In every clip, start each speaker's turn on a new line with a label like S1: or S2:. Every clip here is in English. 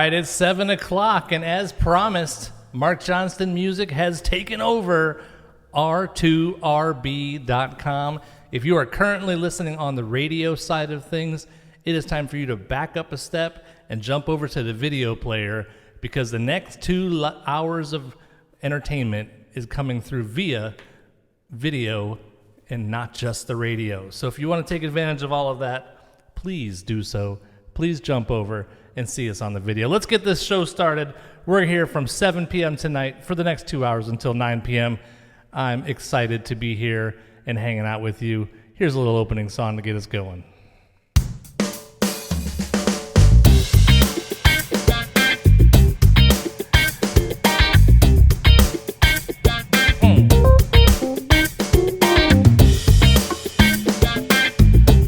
S1: right, it's 7 o'clock, and as promised, Mark Johnston Music has taken over R2RB.com. If you are currently listening on the radio side of things, it is time for you to back up a step and jump over to the video player, because the next 2 hours of entertainment is coming through via video and not just the radio. So if you want to take advantage of all of that, please do so. Please jump over and see us on the video. Let's get this show started. We're here from 7 p.m. tonight for the next 2 hours until 9 p.m. I'm excited to be here and hanging out with you. Here's a little opening song to get us going.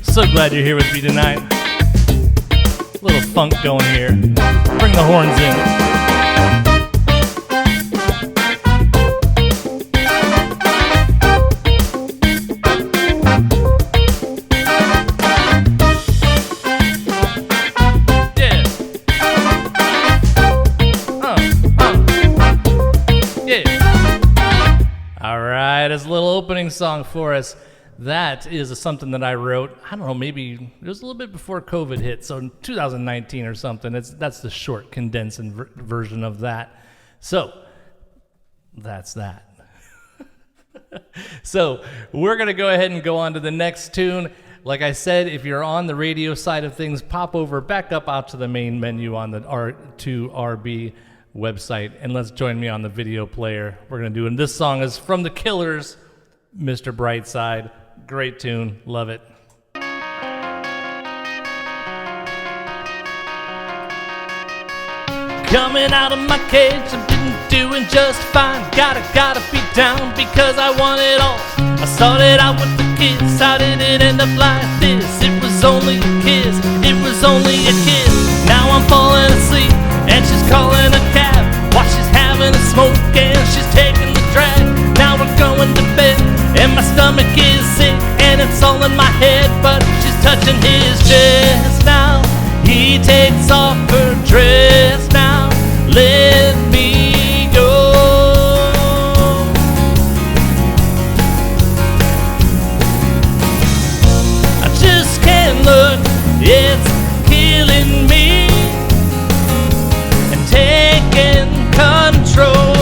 S1: So glad you're here with me tonight. A little funk going here. Bring the horns in. Yeah. Yeah. All right, as a little opening song for us. That is something that I wrote, I don't know, maybe it was a little bit before COVID hit, so in 2019 or something. That's the short, condensed version of that. So, that's that. So, we're going to go ahead and go on to the next tune. Like I said, if you're on the radio side of things, pop over, back up out to the main menu on the R2RB website, and let's join me on the video player. We're going to do, and this song is from The Killers, Mr. Brightside. Great tune. Love it. Coming out of my cage, I've been doing just fine. Gotta be down because I want it all. I started out with the kiss. How did it end up like this? It was only a kiss. It was only a kiss. Now I'm falling asleep and she's calling a cab while she's having a smoke and she's taking the drag. Now we're going to bed and my stomach is sick and it's all in my head, but she's touching his chest now. He takes off her dress now. Let me go. I just can't look, it's killing me and taking control.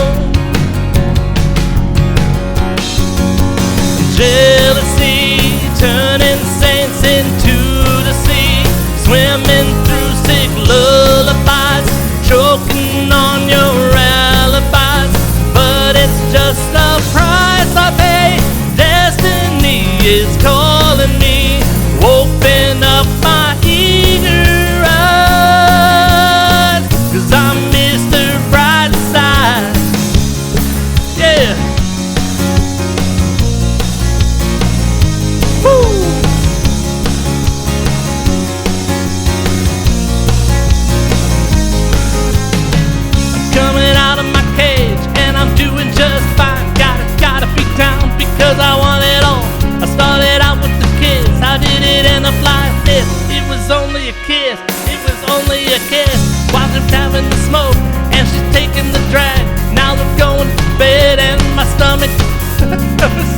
S1: Jealousy turning saints into the sea, swimming through sick lullabies, choking on your alibis. But it's just a price I pay. Destiny is calling me. Open up my eager eyes, 'cause I'm Mr. Brightside. Yeah. Cause I want it all. I started out with the kiss. How did it end up like this? It was only a kiss. It was only a kiss. While she's having the smoke and she's taking the drag. Now we're going to bed and my stomach is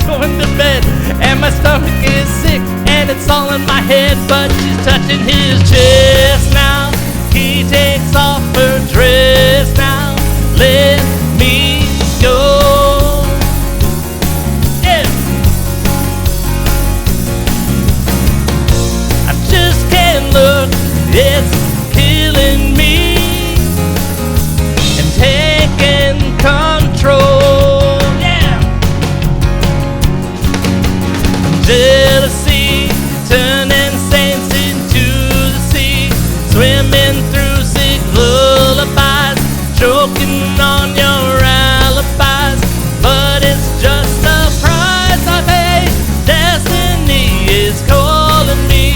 S1: going to bed and my stomach is sick and it's all in my head, but she's touching his chest now. He takes off her dress now. Let me go. Look, it's killing me and taking control. Yeah. Jealousy turning saints into the sea, swimming through sick lullabies, choking on your alibis. But it's just a price I pay. Destiny is calling me.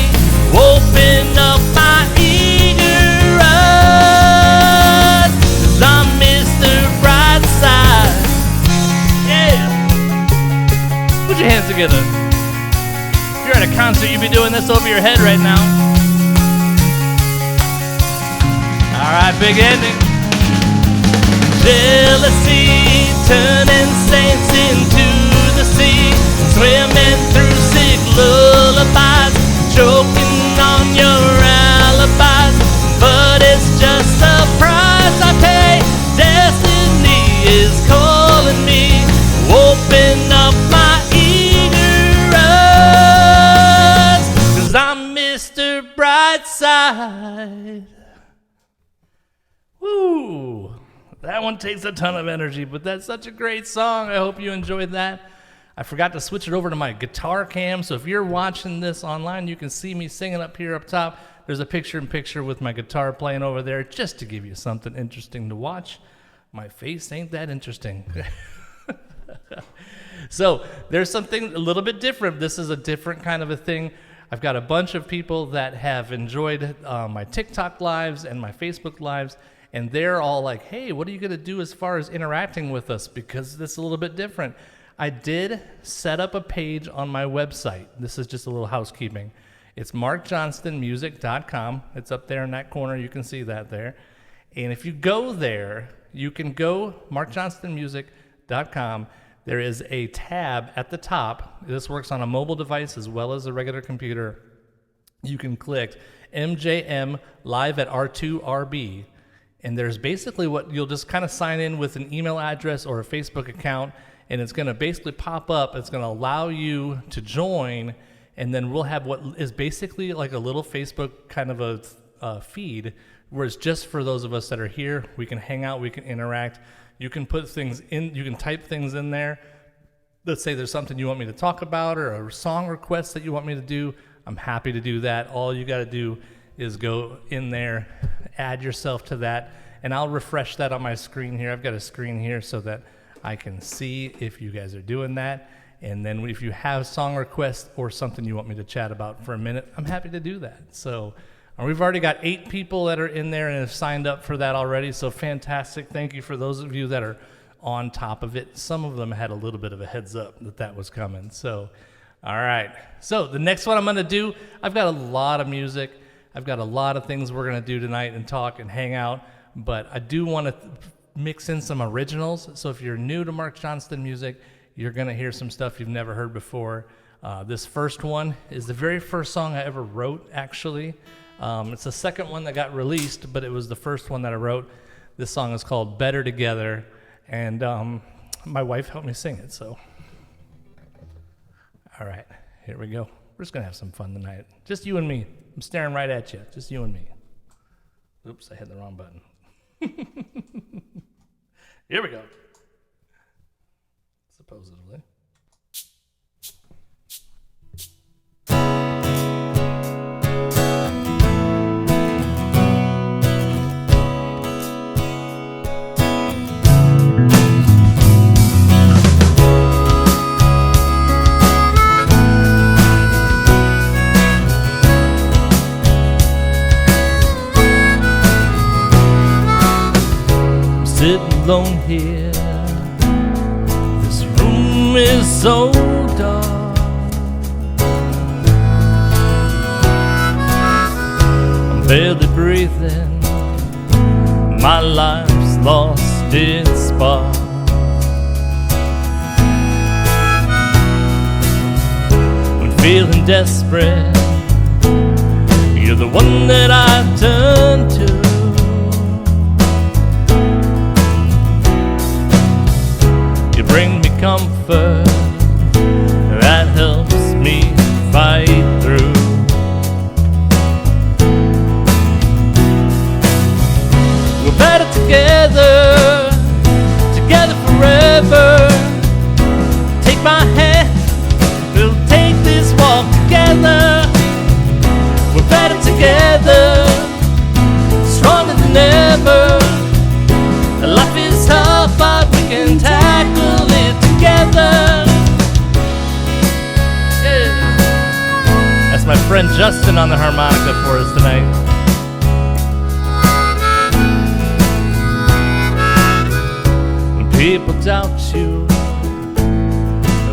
S1: Open up my eager eyes, 'cause I'm Mr. Brightside. Yeah. Put your hands together. If you're at a concert, you'd be doing this over your head right now. All right, big ending. Jealousy turning saints into the sea, swimming through sick lullabies, choking on your alibis. But it's just a price I pay. Destiny is calling me. Open up my eager eyes, 'cause I'm Mr. Brightside. Woo! That one takes a ton of energy, but that's such a great song. I hope you enjoyed that. I forgot to switch it over to my guitar cam, so if you're watching this online, you can see me singing up here up top. There's a picture-in-picture with my guitar playing over there, just to give you something interesting to watch. My face ain't that interesting. So there's something a little bit different. This is a different kind of a thing. I've got a bunch of people that have enjoyed my TikTok lives and my Facebook lives, and they're all like, hey, what are you going to do as far as interacting with us? Because this is a little bit different. I did set up a page on my website. This is just a little housekeeping. It's markjohnstonmusic.com. It's up there in that corner. You can see that there. And if you go there, you can go markjohnstonmusic.com. There is a tab at the top. This works on a mobile device as well as a regular computer. You can click MJM Live at R2RB. And there's basically what you'll just kind of sign in with an email address or a Facebook account, and it's going to basically pop up. It's going to allow you to join, and then we'll have what is basically like a little Facebook kind of a feed where it's just for those of us that are here. We can hang out, we can interact. You can put things in, you can type things in there. Let's say there's something you want me to talk about or a song request that you want me to do. I'm happy to do that. All you got to do is go in there, add yourself to that, and I'll refresh that on my screen here. I've got a screen here so that I can see if you guys are doing that. And then if you have song requests or something you want me to chat about for a minute, I'm happy to do that. So we've already got 8 people that are in there and have signed up for that already, so fantastic. Thank you for those of you that are on top of it. Some of them had a little bit of a heads up that that was coming. So, all right. So the next one I'm going to do, I've got a lot of music. I've got a lot of things we're going to do tonight and talk and hang out, but I do want to mix in some originals. So if you're new to Mark Johnston music, you're going to hear some stuff you've never heard before. This first one is the very first song I ever wrote, actually. It's the second one that got released, but it was the first one that I wrote. This song is called Better Together, and my wife helped me sing it, so. All right, here we go. We're just going to have some fun tonight. Just you and me. I'm staring right at you. Just you and me. Oops, I hit the wrong button. Here we go. Supposedly. Sitting alone here, this room is so dark. I'm barely breathing, my life's lost its spark. I'm feeling desperate, you're the one that I turn to. Bring me comfort that helps me fight through. We're better together, together forever. Take my hand, we'll take this walk together. We're better together, stronger than ever. Life is tough, but we can tackle it together. Yeah. That's my friend Justin on the harmonica for us tonight. When people doubt you,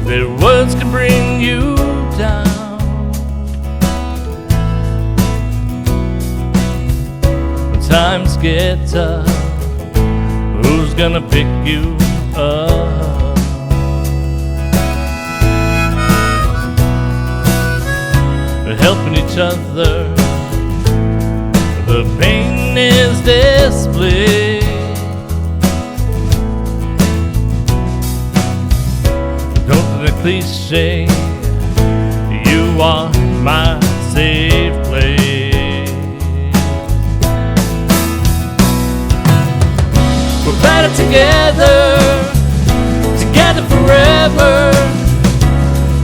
S1: their words can bring you down. When times get tough, who's gonna pick you up? We're helping each other, the pain is displayed. Don't do the cliche, you are my safe place. We're better together, together forever.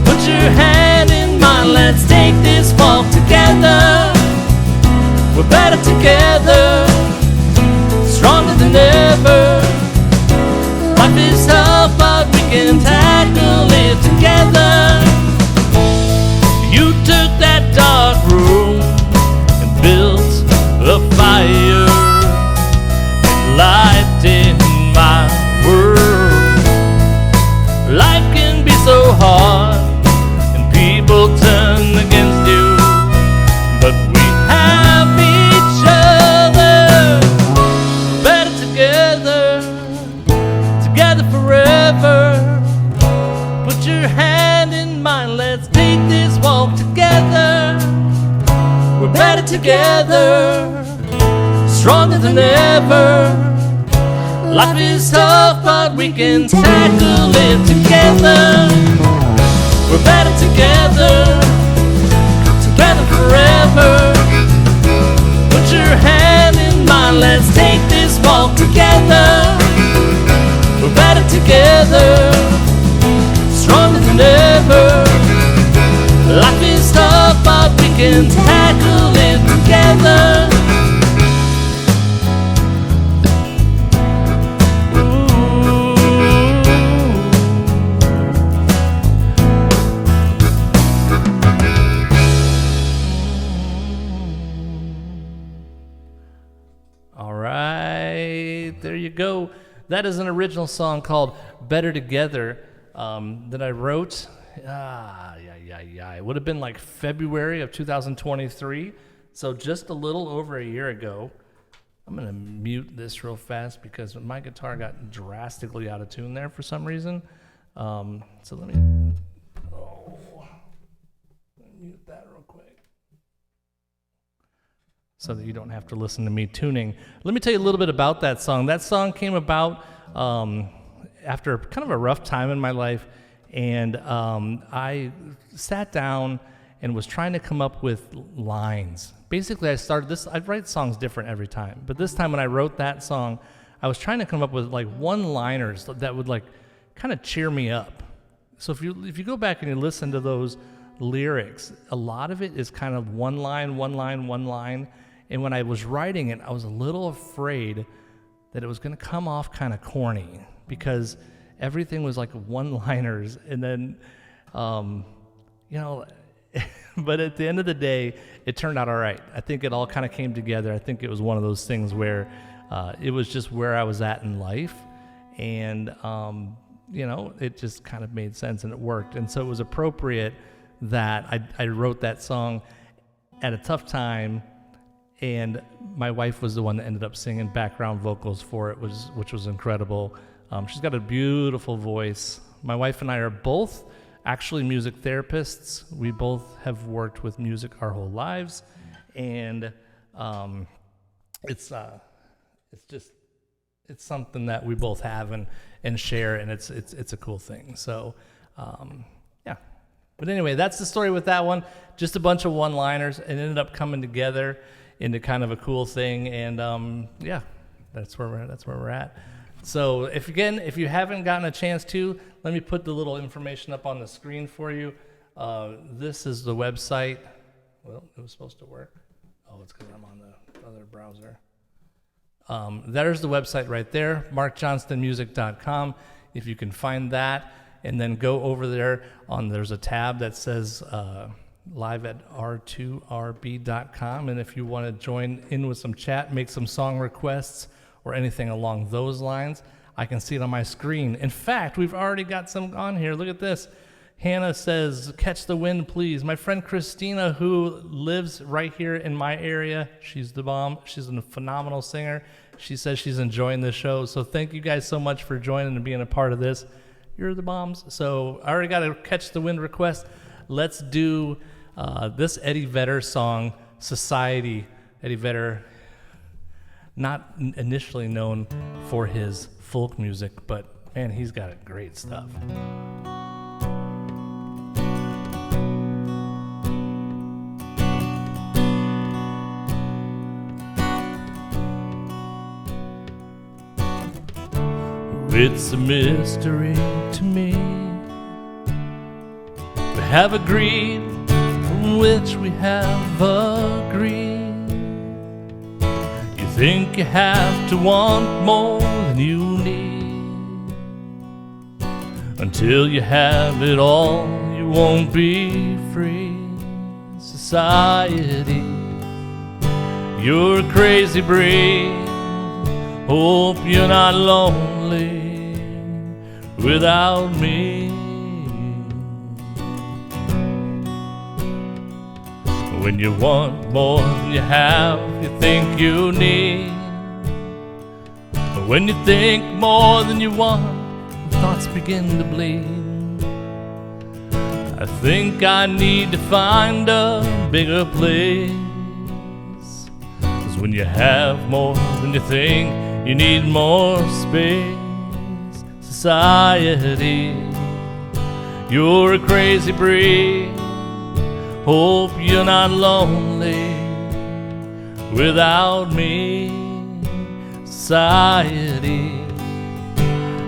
S1: Put your hand in mine, let's take this walk together. We're better together, stronger than ever. Life is tough, but we can tackle it together. You took that dark room and built a fire and lighted my world. Life can be so hard and people turn against you, but we have each other. Better together, together forever. Put your hand in mine, let's take this walk together. We're better together, stronger than ever. Life is tough, but we can tackle it together. We're better together, together forever. Put your hand in mine, let's take this walk together. We're better together, stronger than ever. Life is tough, but we can tackle it together. All right, there you go. That is an original song called Better Together that I wrote. It would have been like February of 2023, so just a little over a year ago. I'm going to mute this real fast because my guitar got drastically out of tune there for some reason. So let me mute that real quick so that you don't have to listen to me tuning. Let me tell you a little bit about that song. That song came about after kind of a rough time in my life, and I sat down and was trying to come up with lines. Basically, I write songs different every time, but this time when I wrote that song, I was trying to come up with like one-liners that would like kind of cheer me up. So if you go back and you listen to those lyrics, a lot of it is kind of one line. And when I was writing it, I was a little afraid that it was going to come off kind of corny because everything was like one-liners. And then, but at the end of the day, it turned out all right. I think it all kind of came together. I think it was one of those things where it was just where I was at in life. And, it just kind of made sense and it worked. And so it was appropriate that I wrote that song at a tough time. And my wife was the one that ended up singing background vocals for it, which was incredible. She's got a beautiful voice. My wife and I are both actually music therapists. We both have worked with music our whole lives, and it's something that we both have and share, and it's a cool thing. So yeah. But anyway, that's the story with that one. Just a bunch of one-liners, and ended up coming together into kind of a cool thing, and yeah, that's where we're at. So if you haven't gotten a chance to, let me put the little information up on the screen for you. This is the website. Well, it was supposed to work. Oh, it's because I'm on the other browser. There's the website right there, markjohnstonmusic.com. If you can find that, and then go over there there's a tab that says live at r2rb.com, and if you want to join in with some chat, make some song requests or anything along those lines, I can see it on my screen. In fact, we've already got some on here. Look at this. Hannah says, catch the wind, please. My friend Christina, who lives right here in my area, she's the bomb. She's a phenomenal singer. She says she's enjoying the show. So thank you guys so much for joining and being a part of this. You're the bombs. So I already got a catch the wind request. Let's do this Eddie Vedder song, Society. Eddie Vedder, not initially known for his folk music, but man, he's got great stuff. It's a mystery to me. We have agreed from which we have agreed. You think you have to want more than you need. Until you have it all, you won't be free. Society, you're a crazy breed. Hope you're not lonely without me. When you want more than you have, you think you need. But when you think more than you want, thoughts begin to bleed. I think I need to find a bigger place. 'Cause when you have more than you think, you need more space. Society, you're a crazy breed. Hope you're not lonely without me. Society,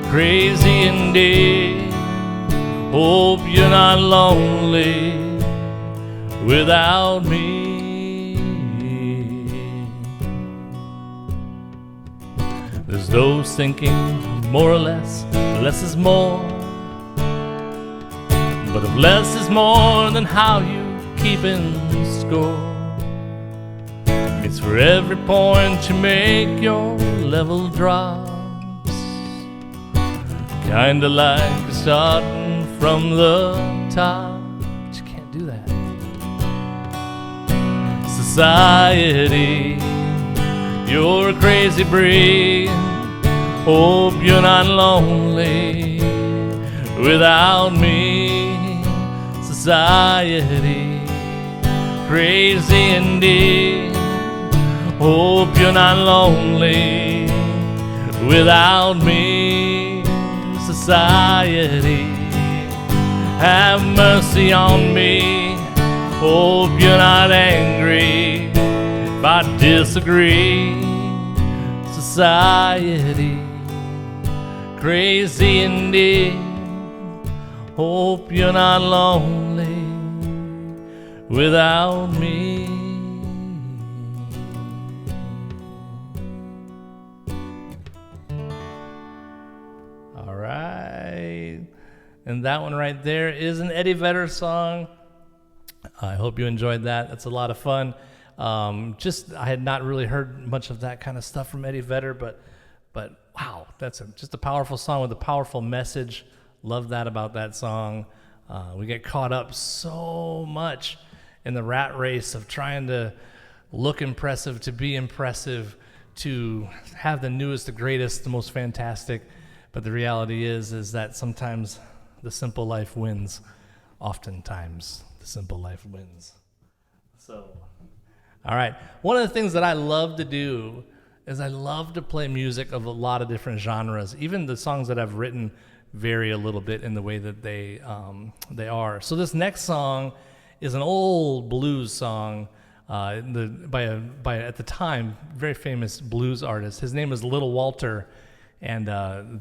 S1: crazy indeed. Hope you're not lonely without me. There's those thinking more or less is more. But if less is more, then how you keeping score? It's for every point you make, your level drops. Kinda like you're starting from the top, but you can't do that. Society, you're a crazy breed. Hope you're not lonely without me. Society, crazy indeed. Hope you're not lonely without me. Society, have mercy on me. Hope you're not angry if I disagree. Society, crazy indeed. Hope you're not lonely without me. All right. And that one right there is an Eddie Vedder song. I hope you enjoyed that. That's a lot of fun. I had not really heard much of that kind of stuff from Eddie Vedder, but wow, that's just a powerful song with a powerful message. Love that about that song. We get caught up so much in the rat race of trying to look impressive, to be impressive, to have the newest, the greatest, the most fantastic. But the reality is that sometimes the simple life wins. Oftentimes, the simple life wins. So, all right. One of the things that I love to do is I love to play music of a lot of different genres. Even the songs that I've written vary a little bit in the way that they are. So this next song is an old blues song by at the time very famous blues artist. His name is Little Walter, and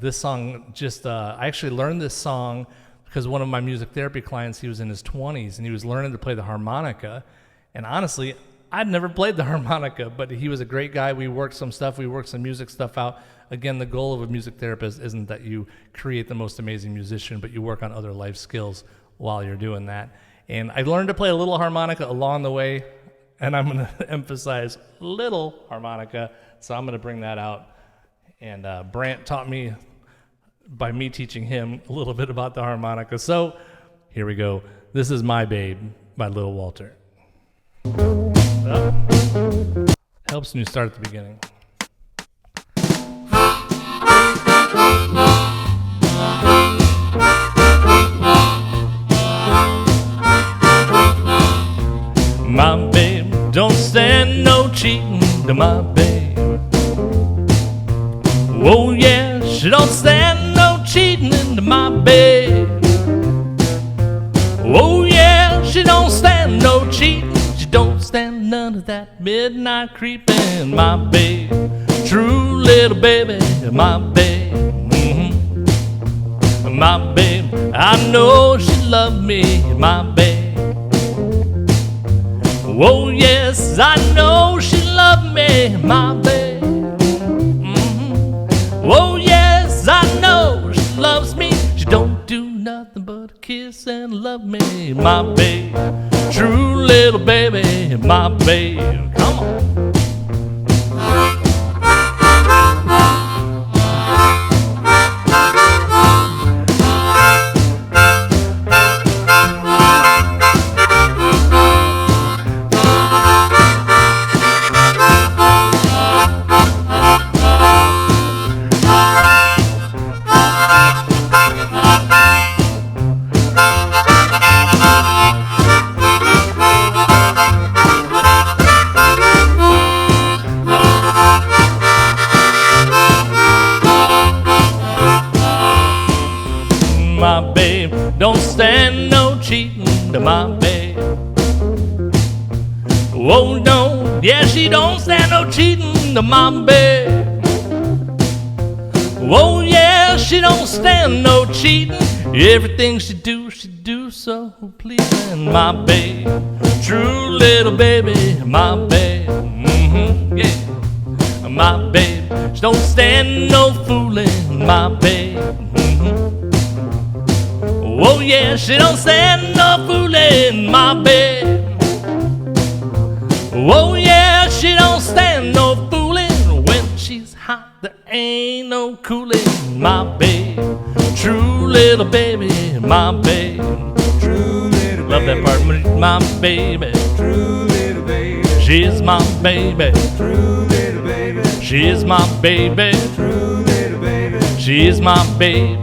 S1: this song I actually learned this song because one of my music therapy clients, he was in his 20s and he was learning to play the harmonica, and honestly, I'd never played the harmonica, but he was a great guy. We worked some music stuff out. Again, the goal of a music therapist isn't that you create the most amazing musician, but you work on other life skills while you're doing that. And I learned to play a little harmonica along the way, and I'm going to emphasize little harmonica, so I'm going to bring that out. And Brant taught me, by me teaching him, a little bit about the harmonica. So Here we go. This is My Babe by Little Walter. Oh. Helps when you start at the beginning. My babe don't stand no cheating to my babe. Oh yeah, she don't stand no cheating to my babe. Oh yeah, she don't stand no cheating. She don't stand none of that midnight creeping. My babe, true little baby, my babe. My babe, I know she loved me, my babe. Oh yes, I know she loved me, my babe. Oh yes, I know she loves me. She don't do nothing but kiss and love me, my babe. True little baby, my babe. Come on. My babe don't stand no cheating to my babe. Oh no, yeah, she don't stand no cheating to my babe. Oh yeah, she don't stand no cheating. Everything she do so pleasing. My babe, true little baby, my babe. Yeah, my babe, she don't stand no fooling. My babe. Oh yeah, she don't stand no fooling, my babe. Oh yeah, she don't stand no fooling. When she's hot, there ain't no cooling, my babe. True little baby, my babe. True little love baby. That part, my baby. True little baby. She's my baby. True little baby. She's my baby. True little baby. She's my baby.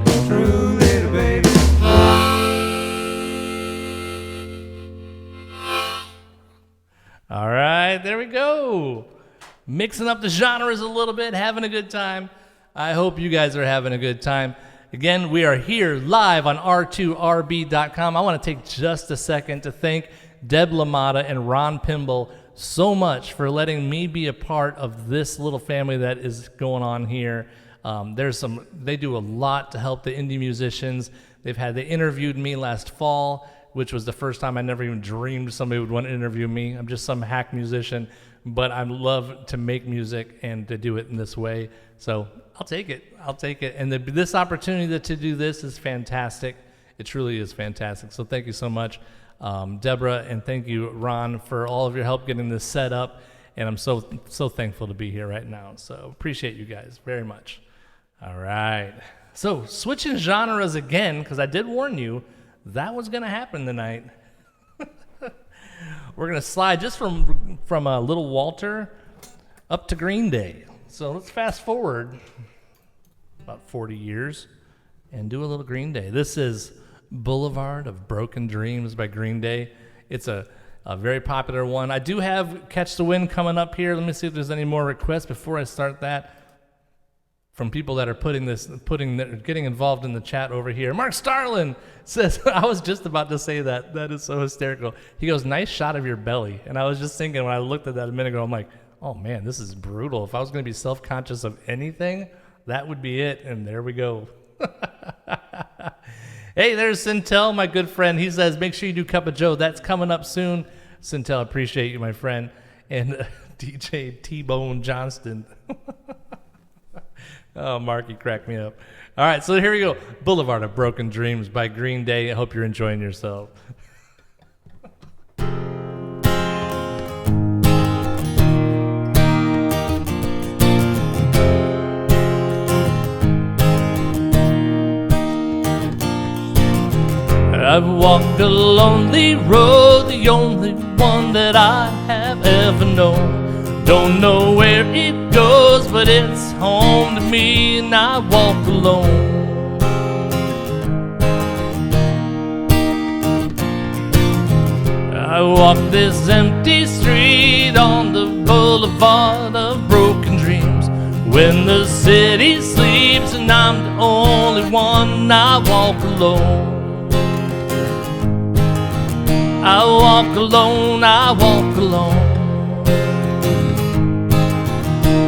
S1: All right, there we go. Mixing up the genres a little bit, having a good time. I hope you guys are having a good time. Again, we are here live on R2RB.com. I want to take just a second to thank Deb LaMotta and Ron Pimble so much for letting me be a part of this little family that is going on here. They do a lot to help the indie musicians. They interviewed me last fall, which was the first time. I never even dreamed somebody would want to interview me. I'm just some hack musician, but I love to make music and to do it in this way. So I'll take it. And this opportunity to do this is fantastic. It truly is fantastic. So thank you so much, Deborah, and thank you, Ron, for all of your help getting this set up. And I'm so thankful to be here right now. So appreciate you guys very much. All right. So switching genres again, because I did warn you, that was going to happen tonight. We're going to slide just from Little Walter up to Green Day. So let's fast forward about 40 years and do a little Green Day. This is Boulevard of Broken Dreams by Green Day. It's a very popular one. I do have Catch the Wind coming up here. Let me see if there's any more requests before I start that. From people that are getting involved in the chat over here. Mark Starlin says, I was just about to say that. That is so hysterical. He goes, nice shot of your belly. And I was just thinking when I looked at that a minute ago, I'm like, oh man, this is brutal. If I was going to be self-conscious of anything, that would be it. And there we go. Hey, there's Sintel, my good friend. He says, make sure you do Cup of Joe. That's coming up soon. Sintel, appreciate you, my friend. And DJ T-Bone Johnston. Oh, Mark, you cracked me up. All right, so here we go. Boulevard of Broken Dreams by Green Day. I hope you're enjoying yourself. I've walked a lonely road, the only one that I have ever known. Don't know where it goes, but it's home to me, and I walk alone. I walk this empty street on the boulevard of broken dreams. When the city sleeps and I'm the only one, I walk alone. I walk alone, I walk alone.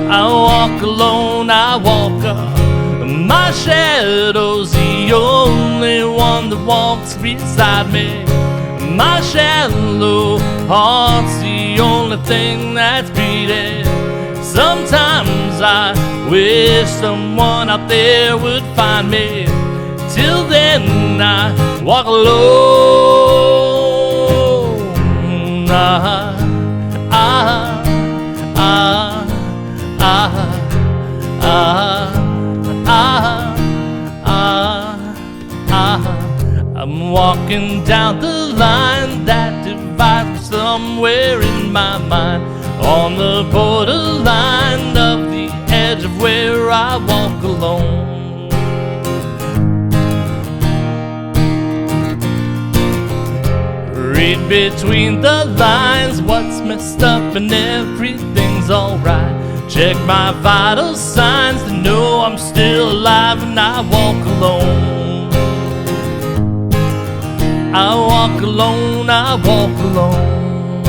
S1: I walk alone, I walk up. My shadow's the only one that walks beside me. My shallow heart's the only thing that's beating. Sometimes I wish someone out there would find me. Till then I walk alone. I'm walking down the line that divides me somewhere in my mind, on the borderline of the edge of where I walk alone. Read between the lines what's messed up and everything's alright. Check my vital signs to know I'm still alive, and I walk alone. I walk alone, I walk alone.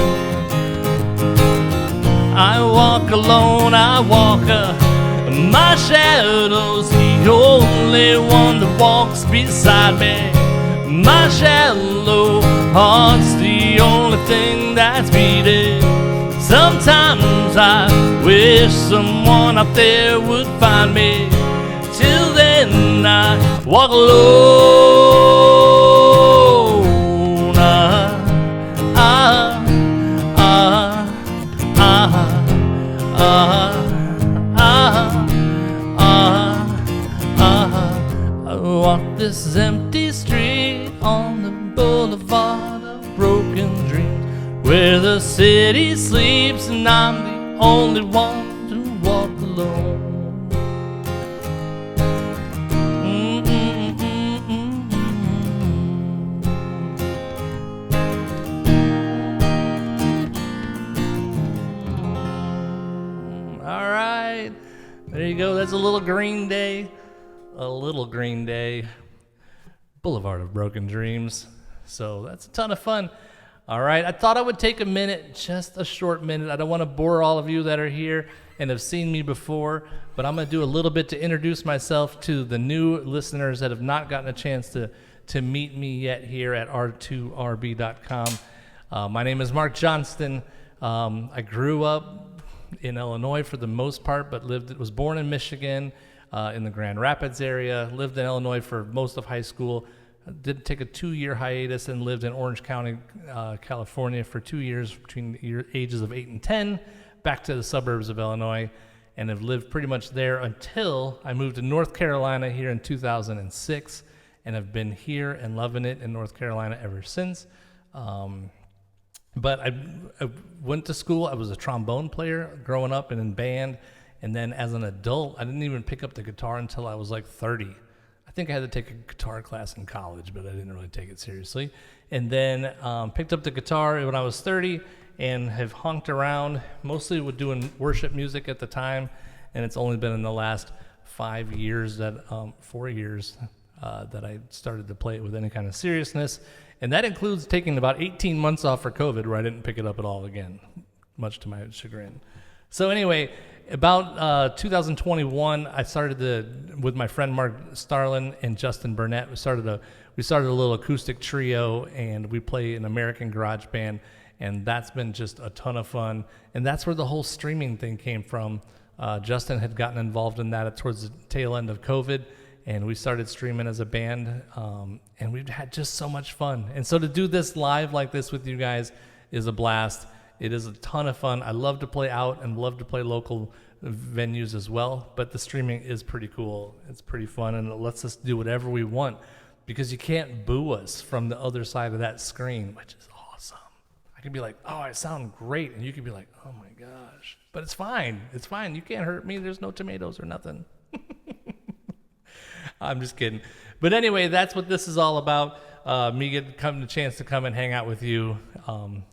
S1: I walk alone, I walk my shadow's the only one that walks beside me. My shallow heart's the only thing that's beating. Sometimes I wish someone up there would find me. Till then I walk alone. I walk this empty street on the boulevard of broken dreams, where the city sleeps and I'm the only one to walk alone. All right, there you go. That's a little Green Day. A little Green Day. Boulevard of Broken Dreams. So that's a ton of fun. All right, I thought I would take a minute, just a short minute. I don't want to bore all of you that are here and have seen me before, but I'm going to do a little bit to introduce myself to the new listeners that have not gotten a chance to meet me yet here at r2rb.com. My name is Mark Johnston. I grew up in Illinois for the most part, but was born in Michigan, in the Grand Rapids area, lived in Illinois for most of high school. Did take a 2-year hiatus and lived in Orange County, California for 2 years between the ages of 8 and 10, back to the suburbs of Illinois, and have lived pretty much there until I moved to North Carolina here in 2006, and have been here and loving it in North Carolina ever since. But I went to school. I was a trombone player growing up and in band. And then as an adult, I didn't even pick up the guitar until I was like 30. I think I had to take a guitar class in college, but I didn't really take it seriously. And then picked up the guitar when I was 30 and have honked around, mostly with doing worship music at the time. And it's only been in the last 4 years that I started to play it with any kind of seriousness. And that includes taking about 18 months off for COVID, where I didn't pick it up at all again, much to my chagrin. So anyway, about 2021, I started with my friend Mark Starlin and Justin Burnett. We started a little acoustic trio, and we play an American garage band, and that's been just a ton of fun. And that's where the whole streaming thing came from. Justin had gotten involved in that towards the tail end of COVID, and we started streaming as a band, and we've had just so much fun. And so to do this live like this with you guys is a blast. It is a ton of fun. I love to play out and love to play local venues as well, but the streaming is pretty cool. It's pretty fun, and it lets us do whatever we want because you can't boo us from the other side of that screen, which is awesome. I can be like, oh, I sound great, and you can be like, oh my gosh. But it's fine. It's fine. You can't hurt me. There's no tomatoes or nothing. I'm just kidding. But anyway, that's what this is all about. Me getting the chance to come and hang out with you,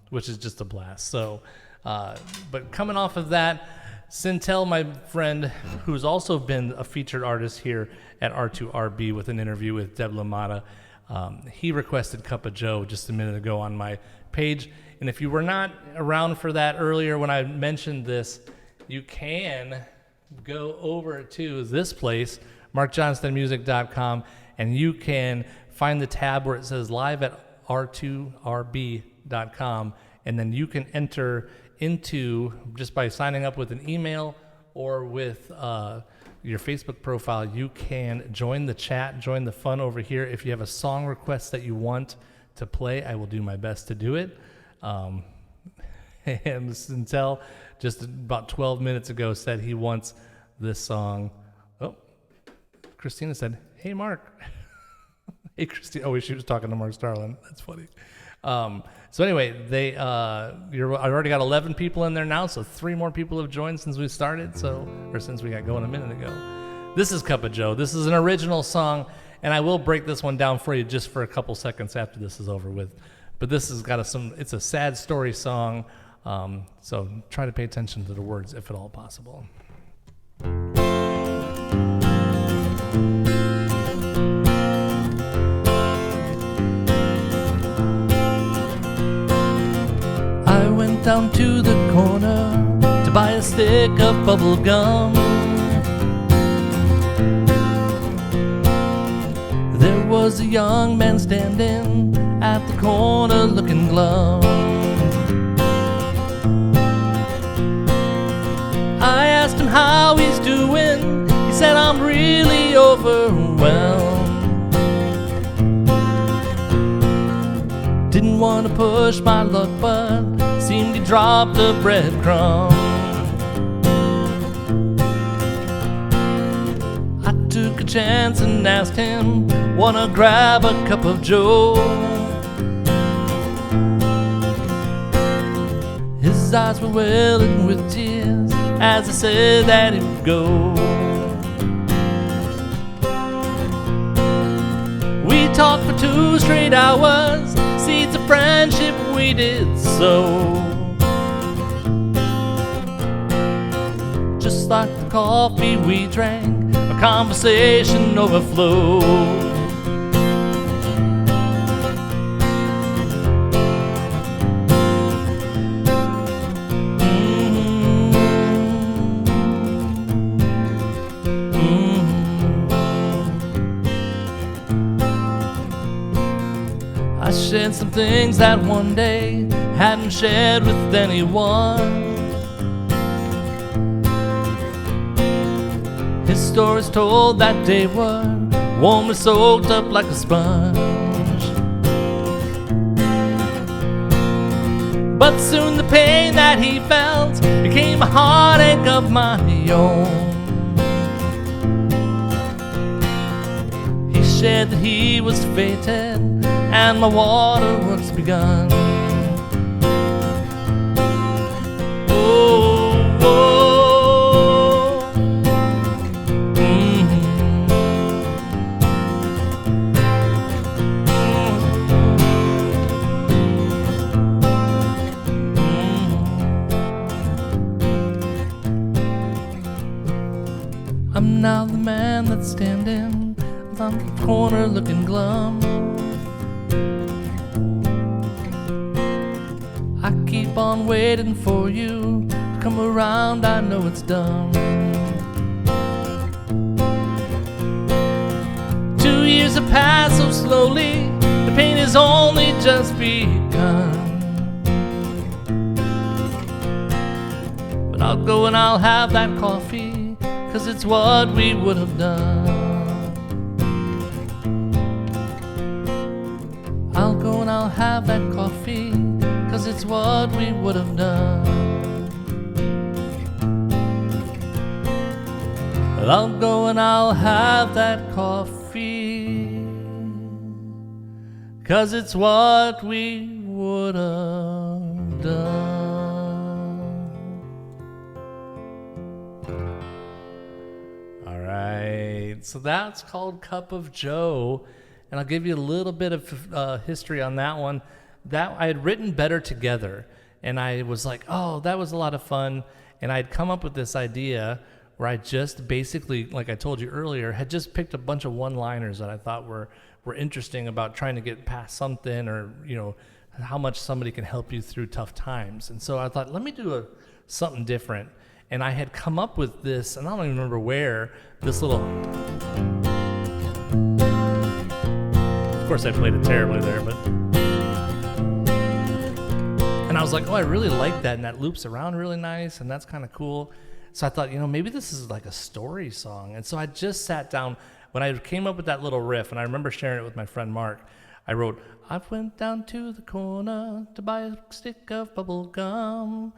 S1: which is just a blast. So, but coming off of that, Sintel, my friend, who's also been a featured artist here at R2RB with an interview with Deb Lamata, he requested Cup of Joe just a minute ago on my page. And if you were not around for that earlier when I mentioned this, you can go over to this place, markjohnstonmusic.com, and you can find the tab where it says live at r2rb.com, and then you can enter into, just by signing up with an email or with your Facebook profile, you can join the chat, join the fun over here. If you have a song request that you want to play, I will do my best to do it. And Sintel, just about 12 minutes ago, said he wants this song. Oh, Christina said, hey, Mark. Hey, Christina. Oh, she was talking to Mark Starlin. That's funny. So anyway, I've already got 11 people in there now, so 3 more people have joined since we started, or since we got going a minute ago. This is Cup of Joe. This is an original song, and I will break this one down for you just for a couple seconds after this is over with. But this has got it's a sad story song, so try to pay attention to the words if at all possible. I went down to the corner to buy a stick of bubble gum. There was a young man standing at the corner looking glum. I asked him how he's doing. He said, I'm really overwhelmed. Didn't want to push my luck, but seemed he dropped a breadcrumb. I took a chance and asked him, wanna grab a cup of joe? His eyes were welling with tears as I said that he would go. We talked for 2 straight hours, seeds of friendship we did sow. Just like the coffee we drank, our conversation overflowed. I shared some things that one day hadn't shared with anyone. His stories told that day were warmly soaked up like a sponge. But soon the pain that he felt became a heartache of my own. He shared that he was fated and my water was begun. Oh, oh. Mm-hmm. Mm-hmm. I'm now the man that's standing on the corner looking glum. I keep on waiting for you to come around, I know it's dumb. 2 years have passed so slowly, the pain has only just begun. But I'll go and I'll have that coffee, 'cause it's what we would have done. I'll go and I'll have that coffee, 'cause it's what we would have done. I'll go and I'll have that coffee. 'cause it's what we would have done. All right, so that's called Cup of Joe, and I'll give you a little bit of history on that one. That I had written Better Together, and I was like, oh, that was a lot of fun, and I'd come up with this idea where I just basically, like I told you earlier, had just picked a bunch of one-liners that I thought were interesting about trying to get past something, or how much somebody can help you through tough times. And so I thought, let me do something different. And I had come up with this, and I don't even remember where, this little... Of course I played it terribly there, but... And I was like, oh, I really like that, and that loops around really nice, and that's kind of cool. So I thought, maybe this is like a story song. And so I just sat down, when I came up with that little riff, and I remember sharing it with my friend Mark, I wrote, I went down to the corner to buy a stick of bubble gum.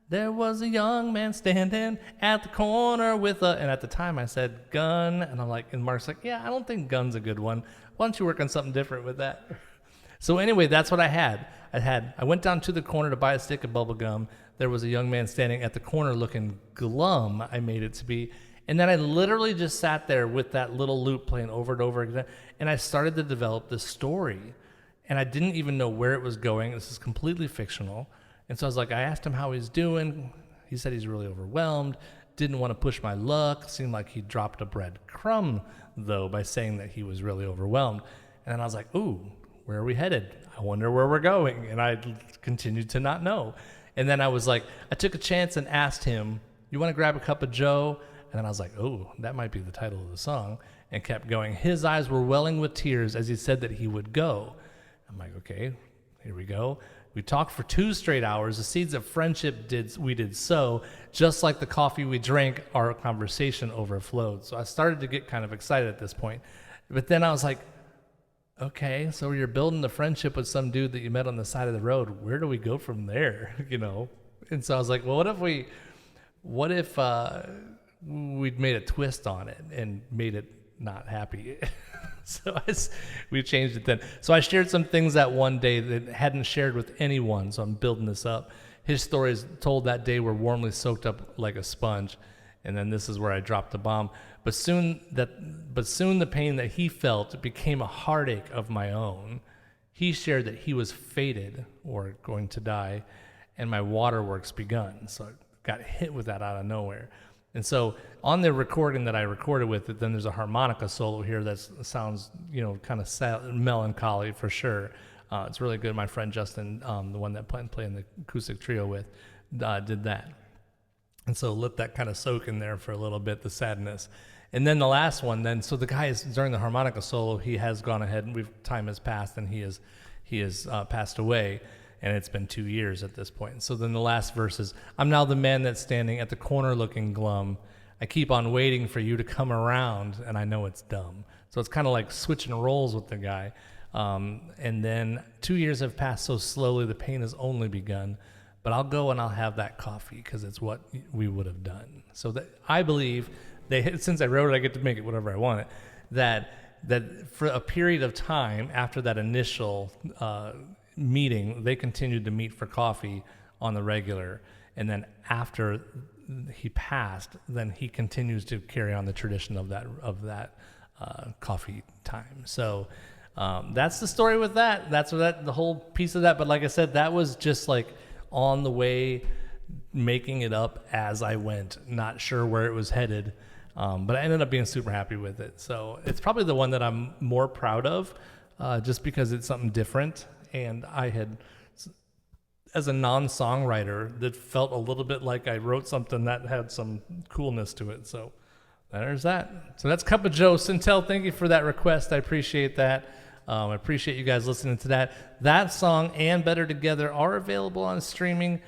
S1: There was a young man standing at the corner with a, and at the time I said gun, and I'm like, and Mark's like, yeah, I don't think gun's a good one. Why don't you work on something different with that? So anyway, that's what I had. I went down to the corner to buy a stick of bubble gum. There was a young man standing at the corner looking glum, I made it to be. And then I literally just sat there with that little loop playing over and over again, and I started to develop this story. And I didn't even know where it was going. This is completely fictional. And so I was like, I asked him how he's doing. He said he's really overwhelmed, didn't want to push my luck. Seemed like he dropped a breadcrumb, though, by saying that he was really overwhelmed. And then I was like, ooh, where are we headed? I wonder where we're going. And I continued to not know. And then I was like, I took a chance and asked him, you want to grab a cup of Joe? And then I was like, oh, that might be the title of the song, and kept going. His eyes were welling with tears as he said that he would go. I'm like, okay, here we go. We talked for 2 straight hours. The seeds of friendship we did sow. Just like the coffee we drank, our conversation overflowed. So I started to get kind of excited at this point. But then I was like, okay, so you're building the friendship with some dude that you met on the side of the road. Where do we go from there? And so I was like, well, what if we'd made a twist on it and made it not happy? So we changed it then. So I shared some things that one day that hadn't shared with anyone, so I'm building this up. His stories told that day were warmly soaked up like a sponge, and then this is where I dropped the bomb. But soon the pain that he felt became a heartache of my own. He shared that he was fated or going to die, and my waterworks begun. So I got hit with that out of nowhere. And so on the recording that I recorded with it, then there's a harmonica solo here that sounds, kind of sad, melancholy for sure. It's really good. My friend Johnston, the one that playing the acoustic trio with, did that. And so let that kind of soak in there for a little bit, the sadness. And then the last one, so the guy is, during the harmonica solo, he has gone ahead, and time has passed, and he has passed away. And it's been 2 years at this point. So then the last verse is, I'm now the man that's standing at the corner looking glum. I keep on waiting for you to come around, and I know it's dumb. So it's kind of like switching roles with the guy. And then 2 years have passed so slowly, the pain has only begun. But I'll go and I'll have that coffee because it's what we would have done. So that I believe, since I wrote it, I get to make it whatever I want it, that for a period of time after that initial meeting, they continued to meet for coffee on the regular, and then after he passed, then he continues to carry on the tradition of that coffee time. So that's the story with that. That's the whole piece of that. But like I said, that was just like on the way, making it up as I went, not sure where it was headed, but I ended up being super happy with it. So it's probably the one that I'm more proud of, just because it's something different. And I had, as a non-songwriter, that felt a little bit like I wrote something that had some coolness to it. So there's that. So that's Cup of Joe. Sintel, thank you for that request. I appreciate that. I appreciate you guys listening to that. That song and Better Together are available on streaming,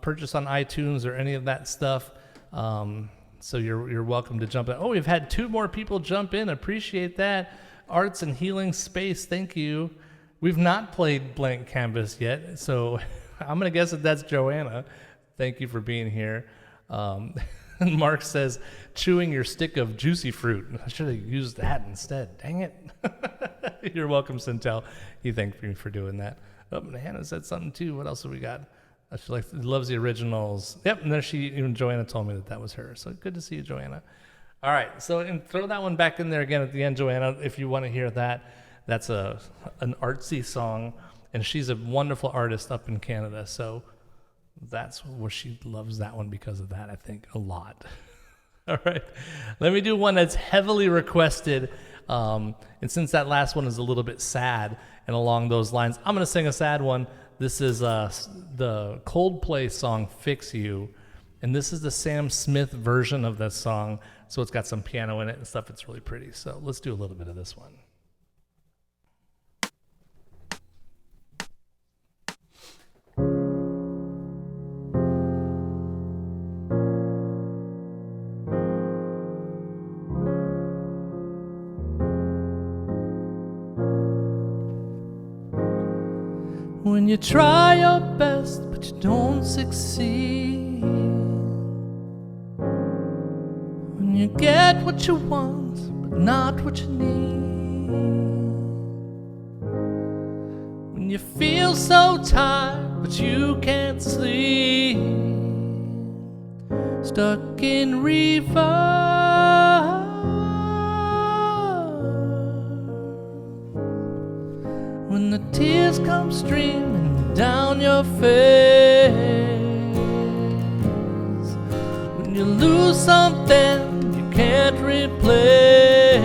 S1: purchase on iTunes or any of that stuff. So you're welcome to jump in. Oh, we've had 2 more people jump in. Appreciate that. Arts and Healing Space, thank you. We've not played Blank Canvas yet, so I'm going to guess that that's Joanna. Thank you for being here. And Mark says, chewing your stick of juicy fruit. I should have used that instead. Dang it. You're welcome, Centel. He thanked me for doing that. Oh, and Hannah said something too. What else have we got? She loves the originals. Yep, and then even Joanna told me that was her. So good to see you, Joanna. All right, so and throw that one back in there again at the end, Joanna, if you want to hear that. That's an artsy song, and she's a wonderful artist up in Canada. So that's where she loves that one because of that, I think, a lot. All right, let me do one that's heavily requested. And since that last one is a little bit sad and along those lines, I'm going to sing a sad one. This is the Coldplay song, Fix You. And this is the Sam Smith version of that song. So it's got some piano in it and stuff. It's really pretty. So let's do a little bit of this one. When you try your best, but you don't succeed. When you get what you want, but not what you need. When you feel so tired, but you can't sleep. Stuck in reverse. When the tears come streaming down your face. When you lose something you can't replace.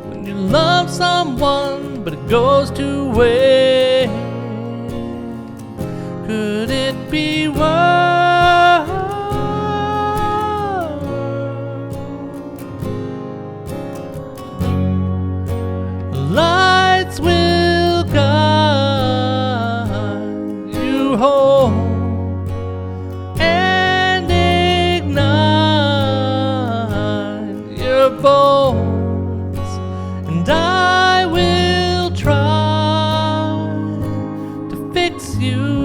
S1: When you love someone but it goes to waste. Could it be worse? Lights will guide you home and ignite your bones, and I will try to fix you.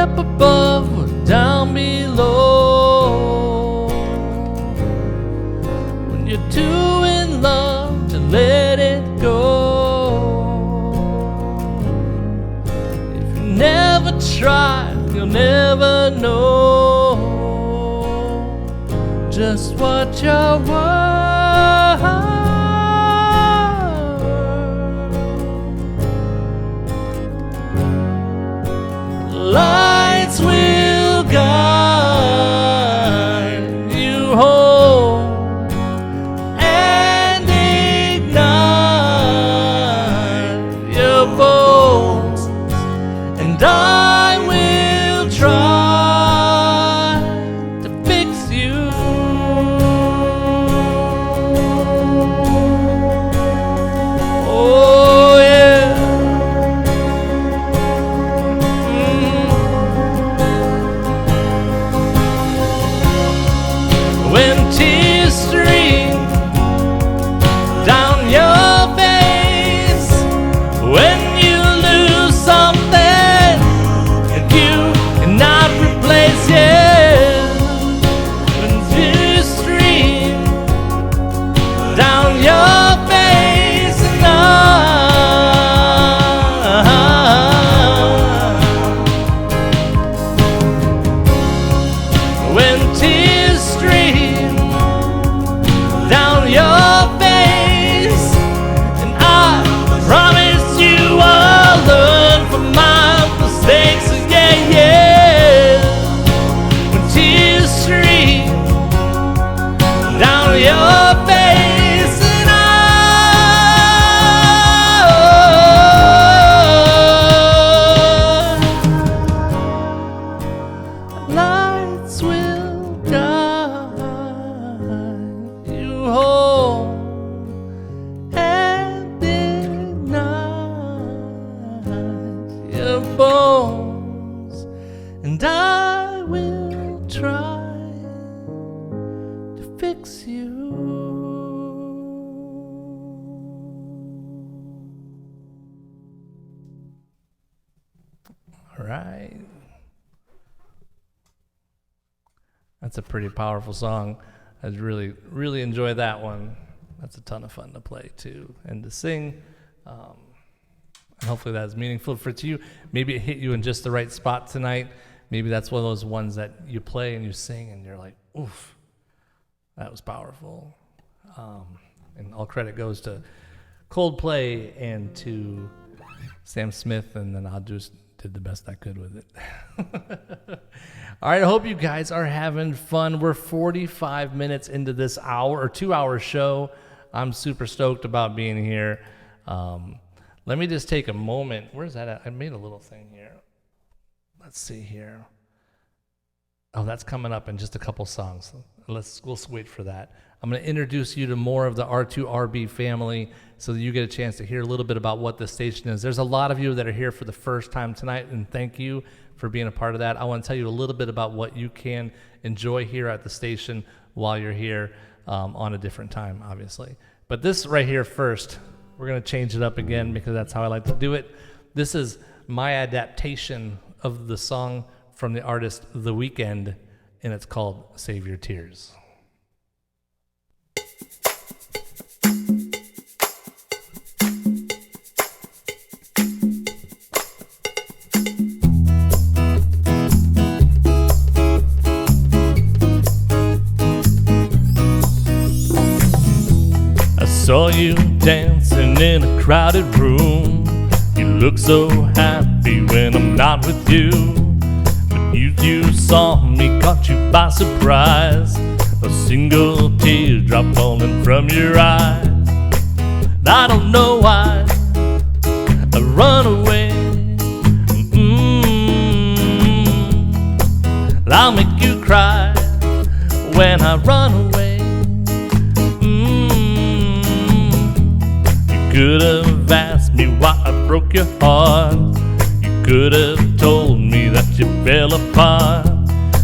S1: Up above or down below. When you're too in love to let it go. If you never try, you'll never know just what you're worth. Lights will guide you home and ignite your bones, and I will try to fix you. Oh yeah. When tears stream down your face, when you lose something and you cannot replace it, when tears stream down your face, and when tears stream down your face, and I promise you I'll learn from my mistakes. Yeah, yeah. When tears stream down your face, and lights will guide you home and ignite your bones, and I will try That's a pretty powerful song. I really, really enjoy that one. That's a ton of fun to play too and to sing. And hopefully that's meaningful for you. Maybe it hit you in just the right spot tonight. Maybe that's one of those ones that you play and you sing and you're like, oof, that was powerful. And all credit goes to Coldplay and to Sam Smith, and then I just did the best I could with it. All right, I hope you guys are having fun. We're 45 minutes into this hour or 2-hour show. I'm super stoked about being here. Let me just take a moment. Where's that at? I made a little thing here. Let's see here. Oh, that's coming up in just a couple songs. We'll wait for that. I'm going to introduce you to more of the R2RB family so that you get a chance to hear a little bit about what the station is. There's a lot of you that are here for the first time tonight, and thank you for being a part of that. I want to tell you a little bit about what you can enjoy here at the station while you're here on a different time, obviously. But this right here first, we're going to change it up again because that's how I like to do it. This is my adaptation of the song from the artist The Weeknd, and it's called Save Your Tears. I saw you dancing in a crowded room. You look so happy when I'm not with you. But you saw me, caught you by surprise. A single teardrop falling from your eyes. I don't know why I run away. I'll make you cry when I run away. You could have asked me why I broke your heart. You could have told me that you fell apart.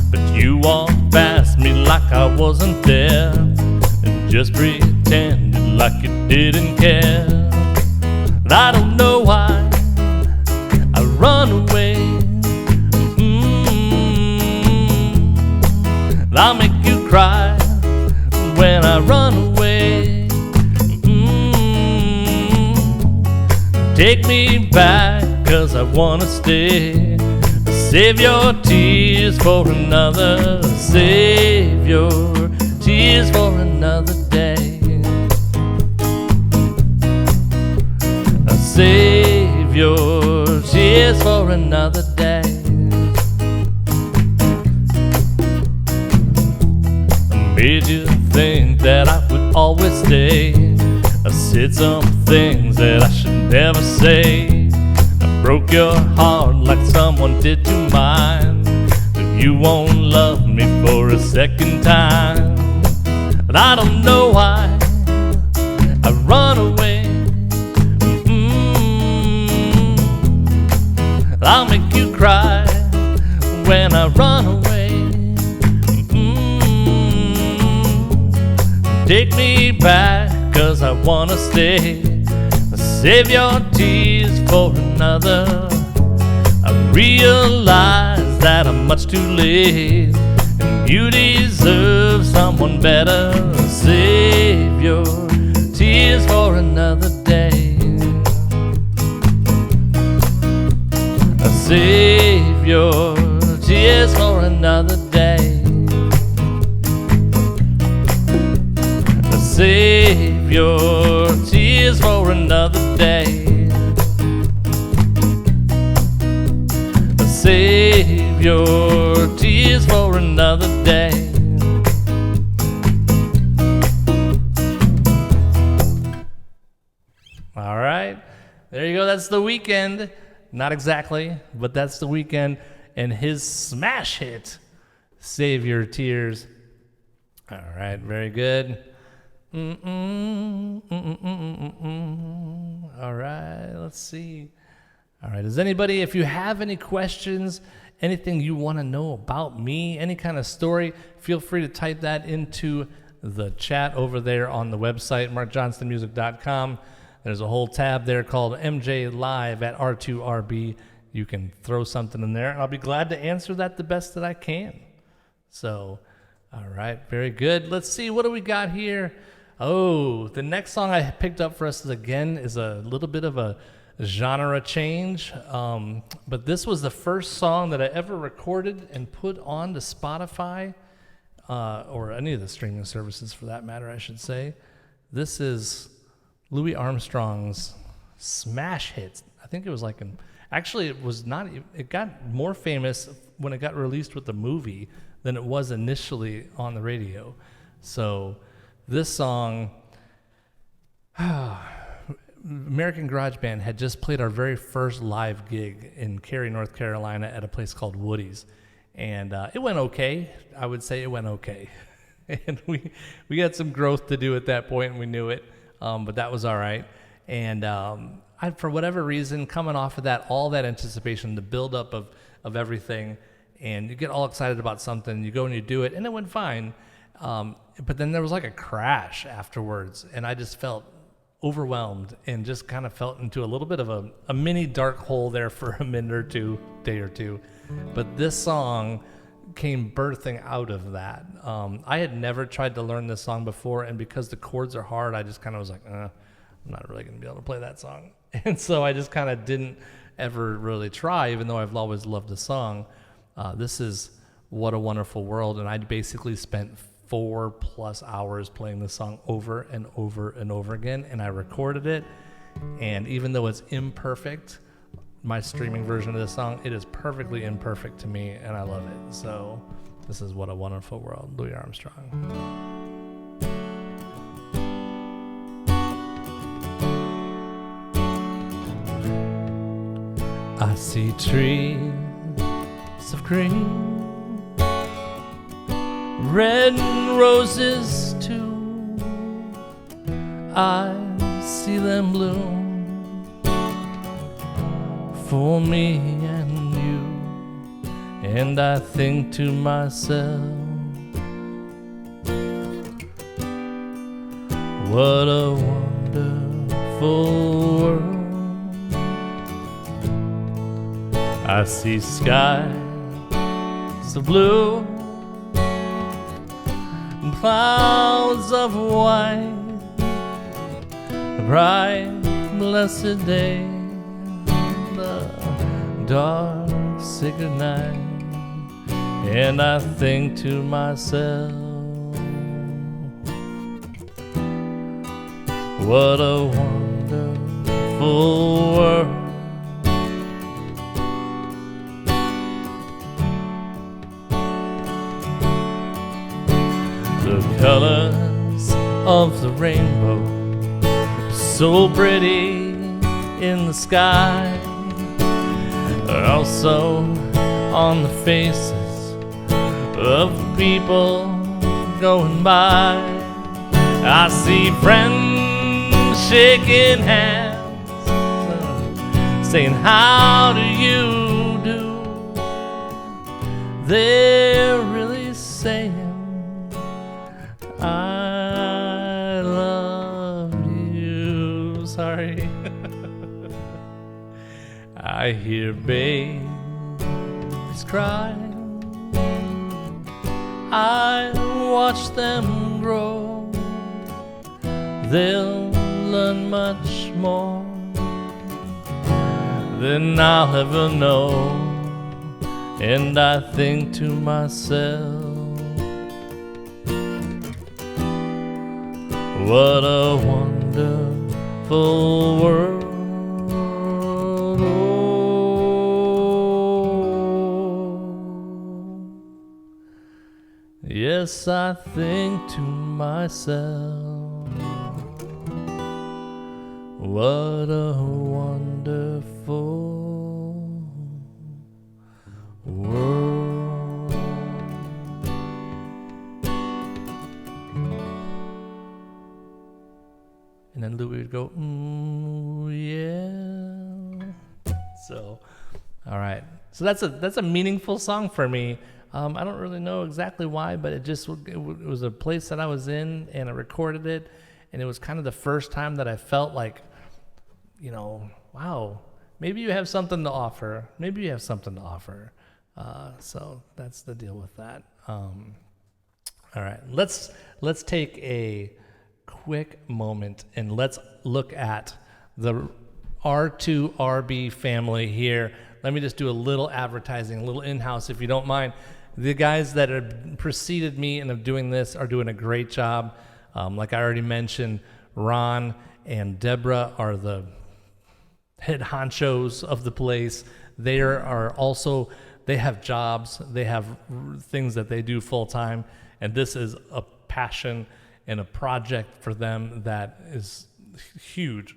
S1: But you walked past me like I wasn't there and just pretended like you didn't care. I don't know why I run away. I'll make you cry when I run away. Take me back, 'cause I wanna stay. Save your tears for another. Save your tears for another day. Save your tears for another day. I made you think that I would always stay. I said some things that I should never say. I broke your heart like someone did to mine. But you won't love me for a second time. But I don't know why I run away. I'll make you cry when I run away. Take me back, 'cause I wanna stay. Save your tears for another. I realize that I'm much too late, and you deserve someone better. Save your tears for another day. Save your tears for another day. Save your tears for another day. Save your tears for another day. All right, there you go. That's The Weeknd. Not exactly, but that's The Weeknd and his smash hit, Save Your Tears. All right, very good. All right, let's see. All right, does anybody, if you have any questions, anything you want to know about me, any kind of story, feel free to type that into the chat over there on the website, markjohnstonmusic.com. There's a whole tab there called MJ Live at R2RB. You can throw something in there, and I'll be glad to answer that the best that I can. So All right, very good. Let's see, what do we got here? Oh, the next song I picked up for us again is a little bit of a genre change, but this was the first song that I ever recorded and put on to Spotify, or any of the streaming services for that matter, I should say. This is Louis Armstrong's smash hit. I think it was like actually it was not, it got more famous when it got released with the movie than it was initially on the radio. So this song, American Garage Band had just played our very first live gig in Cary, North Carolina at a place called Woody's. And it went okay. I would say it went okay. And we had some growth to do at that point, and we knew it, but that was all right. And for whatever reason, coming off of that, all that anticipation, the buildup of everything, and you get all excited about something, you go and you do it, and it went fine. But then there was like a crash afterwards, and I just felt overwhelmed and just kind of felt into a little bit of a mini dark hole there for a minute or two, day or two. But this song came birthing out of that. I had never tried to learn this song before, and because the chords are hard, I just kind of was like, I'm not really going to be able to play that song. And so I just kind of didn't ever really try, even though I've always loved the song. This is What a Wonderful World, and I basically spent 4+ hours playing this song over and over and over again, and I recorded it, and even though it's imperfect, my streaming version of this song, it is perfectly imperfect to me, and I love it. So this is What a Wonderful World, Louis Armstrong. I see trees of green, red roses too. I see them bloom for me and you, and I think to myself, what a wonderful world. I see skies of blue, clouds of white, a bright, blessed day, the dark, sacred night, and I think to myself, what a wonderful world. The colors of the rainbow, so pretty in the sky, are also on the faces of people going by. I see friends shaking hands, saying, how do you do? They're really saying, I love you. Sorry. I hear babies cry, I watch them grow. They'll learn much more than I'll ever know, and I think to myself, what a wonderful world. Yes, I think to myself, what a wonderful world. And then Louis would go, ooh, yeah. So, all right. So that's a meaningful song for me. I don't really know exactly why, but it was a place that I was in, and I recorded it, and it was kind of the first time that I felt like, wow, maybe you have something to offer. Maybe you have something to offer. So that's the deal with that. All right, let's take a quick moment and let's look at the R2RB family here. Let me just do a little advertising, a little in-house, if you don't mind. The guys that have preceded me and of doing this are doing a great job. Like I already mentioned, Ron and Deborah are the head honchos of the place. They have jobs, they have things that they do full time, and this is a passion and a project for them that is huge.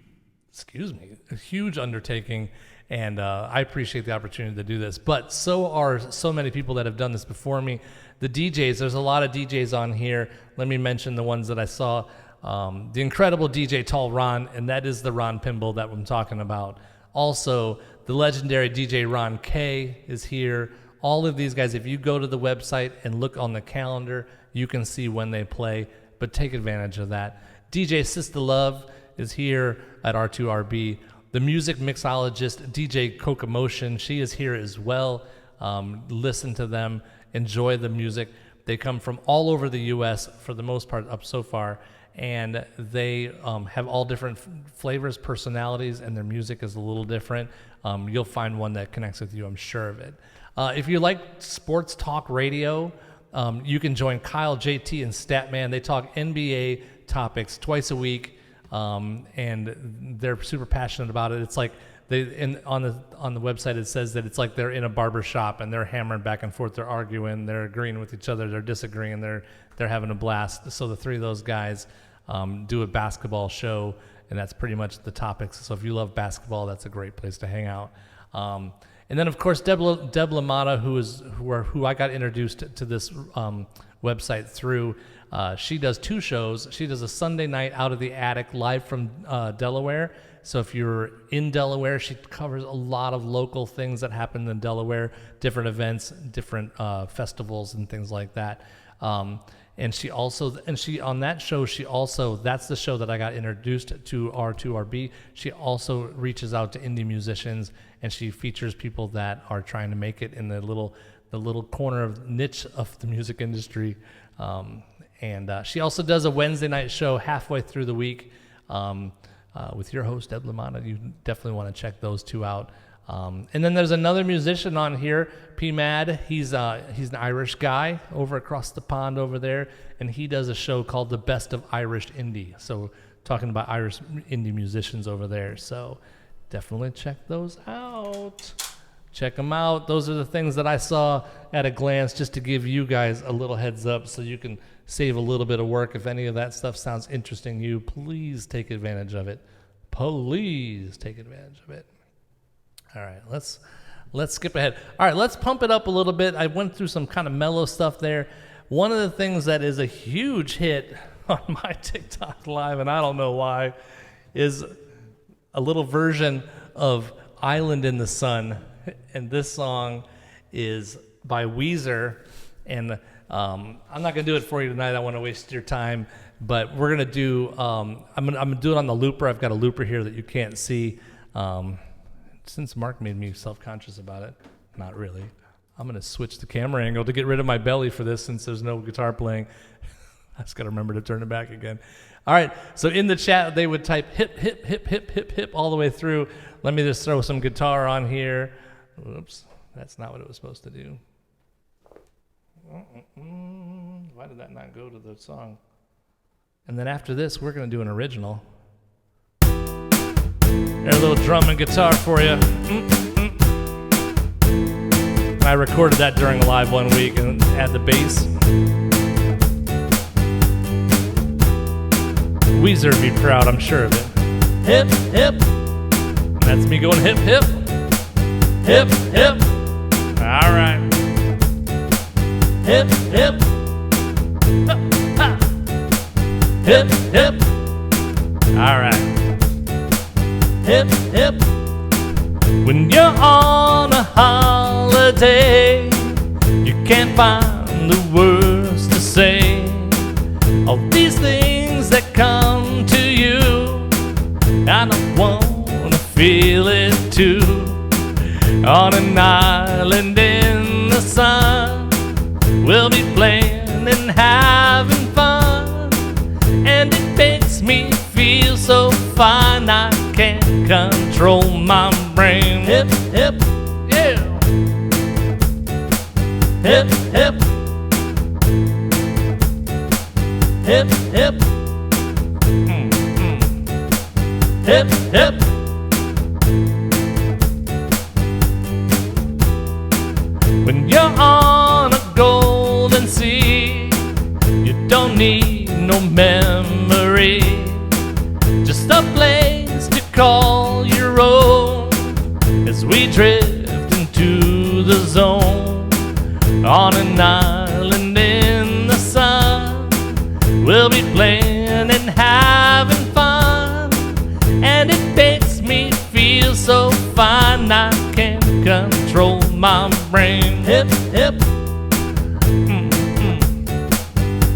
S1: A huge undertaking, and I appreciate the opportunity to do this. But so are so many people that have done this before me. The DJs, there's a lot of DJs on here. Let me mention the ones that I saw. The incredible DJ Tall Ron, and that is the Ron Pimble that I'm talking about. Also, the legendary DJ Ron K is here. All of these guys, if you go to the website and look on the calendar, you can see when they play, but take advantage of that. DJ Sister Love is here at R2RB. The music mixologist, DJ Cocomotion, she is here as well. Listen to them, enjoy the music. They come from all over the U.S., for the most part, up so far, and they have all different flavors, personalities, and their music is a little different. You'll find one that connects with you, I'm sure of it. If you like sports talk radio, you can join Kyle, JT, and Statman. They talk NBA topics twice a week, and they're super passionate about it. It's like on the website it says that it's like they're in a barber shop and they're hammering back and forth, they're arguing, they're agreeing with each other, they're disagreeing, they're having a blast. So the three of those guys do a basketball show, and that's pretty much the topics. So if you love basketball, that's a great place to hang out. And then, of course, Deb LaMotta, who I got introduced to this website through. She does two shows. She does a Sunday night Out of the Attic live from Delaware. So if you're in Delaware, she covers a lot of local things that happen in Delaware, different events, different festivals, and things like that. And she on that show, that's the show that I got introduced to R2RB. She also reaches out to indie musicians, and she features people that are trying to make it in the little corner of niche of the music industry. And she also does a Wednesday night show halfway through the week with your host, Deb LaMotta. You definitely want to check those two out. And then there's another musician on here, P Mad. He's an Irish guy over across the pond over there, and he does a show called The Best of Irish Indie. So talking about Irish indie musicians over there. So definitely check those out. Check them out. Those are the things that I saw at a glance, just to give you guys a little heads up so you can save a little bit of work. If any of that stuff sounds interesting to you, please take advantage of it. Please take advantage of it. All right, let's skip ahead. All right, let's pump it up a little bit. I went through some kind of mellow stuff there. One of the things that is a huge hit on my TikTok live, and I don't know why, is a little version of Island in the Sun. And this song is by Weezer. And I'm not going to do it for you tonight. I don't want to waste your time. But we're going to do, I'm gonna do it on the looper. I've got a looper here that you can't see. Since Mark made me self-conscious about it, not really. I'm going to switch the camera angle to get rid of my belly for this, since there's no guitar playing. I just got to remember to turn it back again. All right, so in the chat, they would type hip, hip, hip, hip, hip, hip all the way through. Let me just throw some guitar on here. Oops, that's not what it was supposed to do. Why did that not go to the song? And then after this, we're going to do an original. There's a little drum and guitar for you. I recorded that during a live one week and add the bass. Weezer would be proud, I'm sure of it. Hip, hip. That's me going hip, hip. Hip, hip. All right. Hip, hip. Ha, ha. Hip, hip. All right. Hip, hip. When you're on a holiday, you can't find the words to say. All these things that come to you, I don't wanna feel it too. On an island in the sun, we'll be planning how makes me feel so fine I can't control my brain. Hip, hip, yeah. Hip, hip. Hip, hip. Hip, hip. When you're on a golden sea, you don't need no memory, just a place to call your own. As we drift into the zone, on an island in the sun, we'll be playing and having fun, and it makes me feel so fine I can't control my brain. Hip, hip.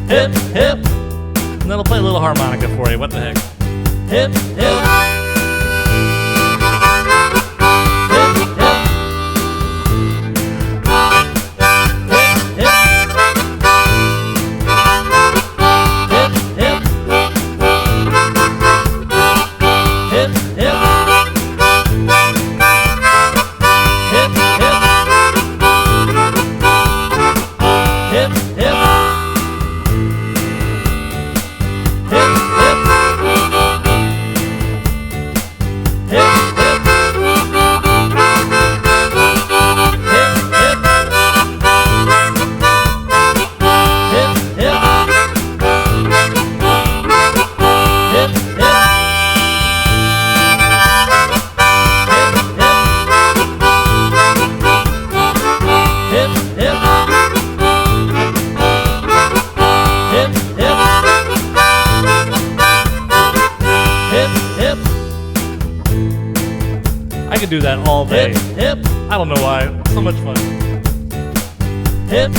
S1: Hip, hip. And then I'll play a little harmonica for you. What the heck? Hip, hip. I could do that all day. Hip, hip. I don't know why. It's so much fun. Hip.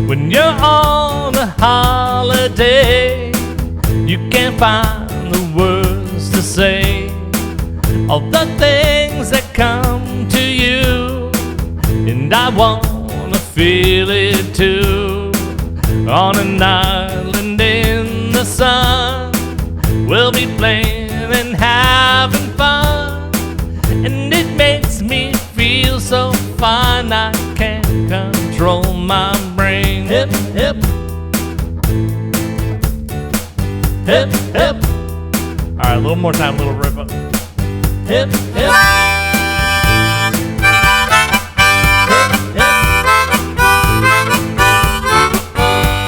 S1: When you're on a holiday, you can't find the words to say all the things that come to you, and I wanna feel it too. On an island in the sun, we'll be playing and having fun, and it makes me feel so fine I can't control my brain. Hip, hip. Hip, hip. All right, a little more time, a little rip up. Hip, hip.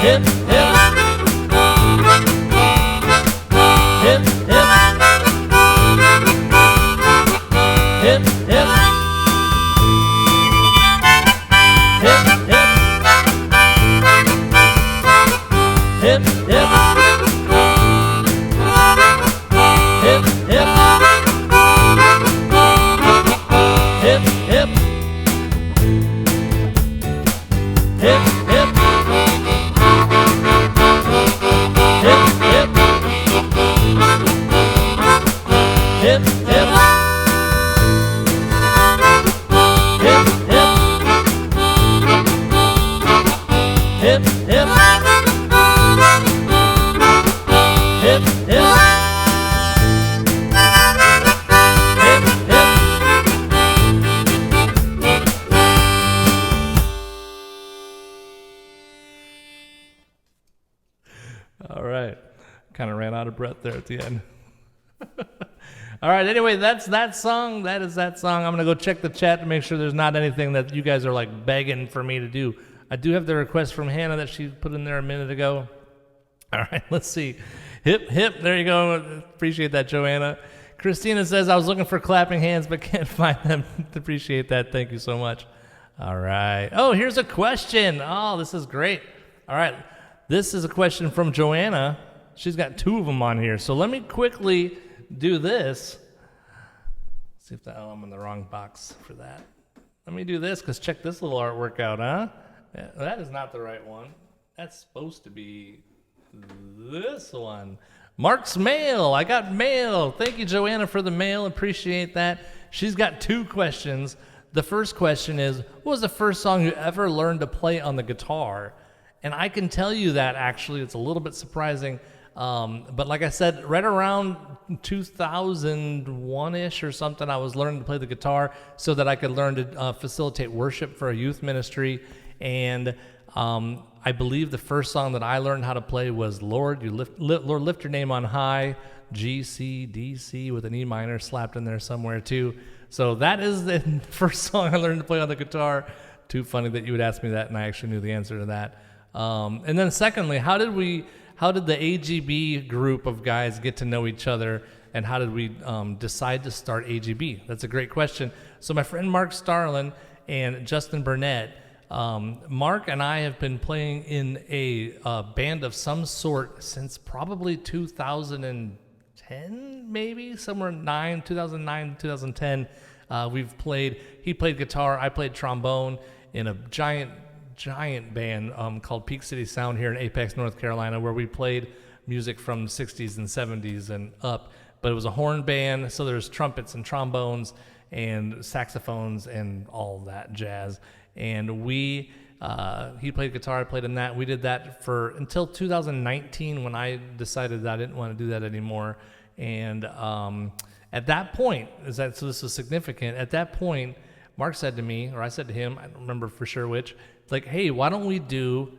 S1: Hip, hip. Hip, hip. Hip, hip. Hip, hip. Hip, hip. Hip, hip. Hip, hip. Hip, hip. Hip, hip. Hip, hip. Hip, hip. All right. Kind of ran out of breath there at the end. All right, anyway, that's that song. That is that song. I'm going to go check the chat to make sure there's not anything that you guys are like begging for me to do. I do have the request from Hannah that she put in there a minute ago. All right, let's see. Hip, hip. There you go. Appreciate that, Joanna. Christina says, I was looking for clapping hands, but can't find them. Appreciate that. Thank you so much. All right. Oh, here's a question. Oh, this is great. All right. This is a question from Joanna. She's got two of them on here. So let me quickly do this. See if I'm in the wrong box for that. Let me do this, because check this little artwork out, huh? Yeah, that is not the right one. That's supposed to be this one. Mark's mail. I got mail. Thank you, Joanna, for the mail. Appreciate that. She's got two questions. The first question is, what was the first song you ever learned to play on the guitar? And I can tell you that, actually, it's a little bit surprising. But like I said, right around 2001-ish or something, I was learning to play the guitar so that I could learn to facilitate worship for a youth ministry. And I believe the first song that I learned how to play was Lord, Lord, lift your name on high, G, C, D, C with an E minor slapped in there somewhere too. So that is the first song I learned to play on the guitar. Too funny that you would ask me that, and I actually knew the answer to that. And then secondly, how did the AGB group of guys get to know each other, and how did we decide to start AGB? That's a great question. So my friend Mark Starlin and Justin Burnett, Mark and I have been playing in a band of some sort since probably 2010, maybe somewhere 2009, 2010. He played guitar, I played trombone in a giant band called Peak City Sound here in Apex, North Carolina, where we played music from the 60s and 70s and up. But it was a horn band, so there's trumpets and trombones and saxophones and all that jazz. And he played guitar, I played in that. We did that until 2019 when I decided that I didn't want to do that anymore. And at that point, so this was significant, at that point, Mark said to me, or I said to him, I don't remember for sure which, like, hey, why don't we do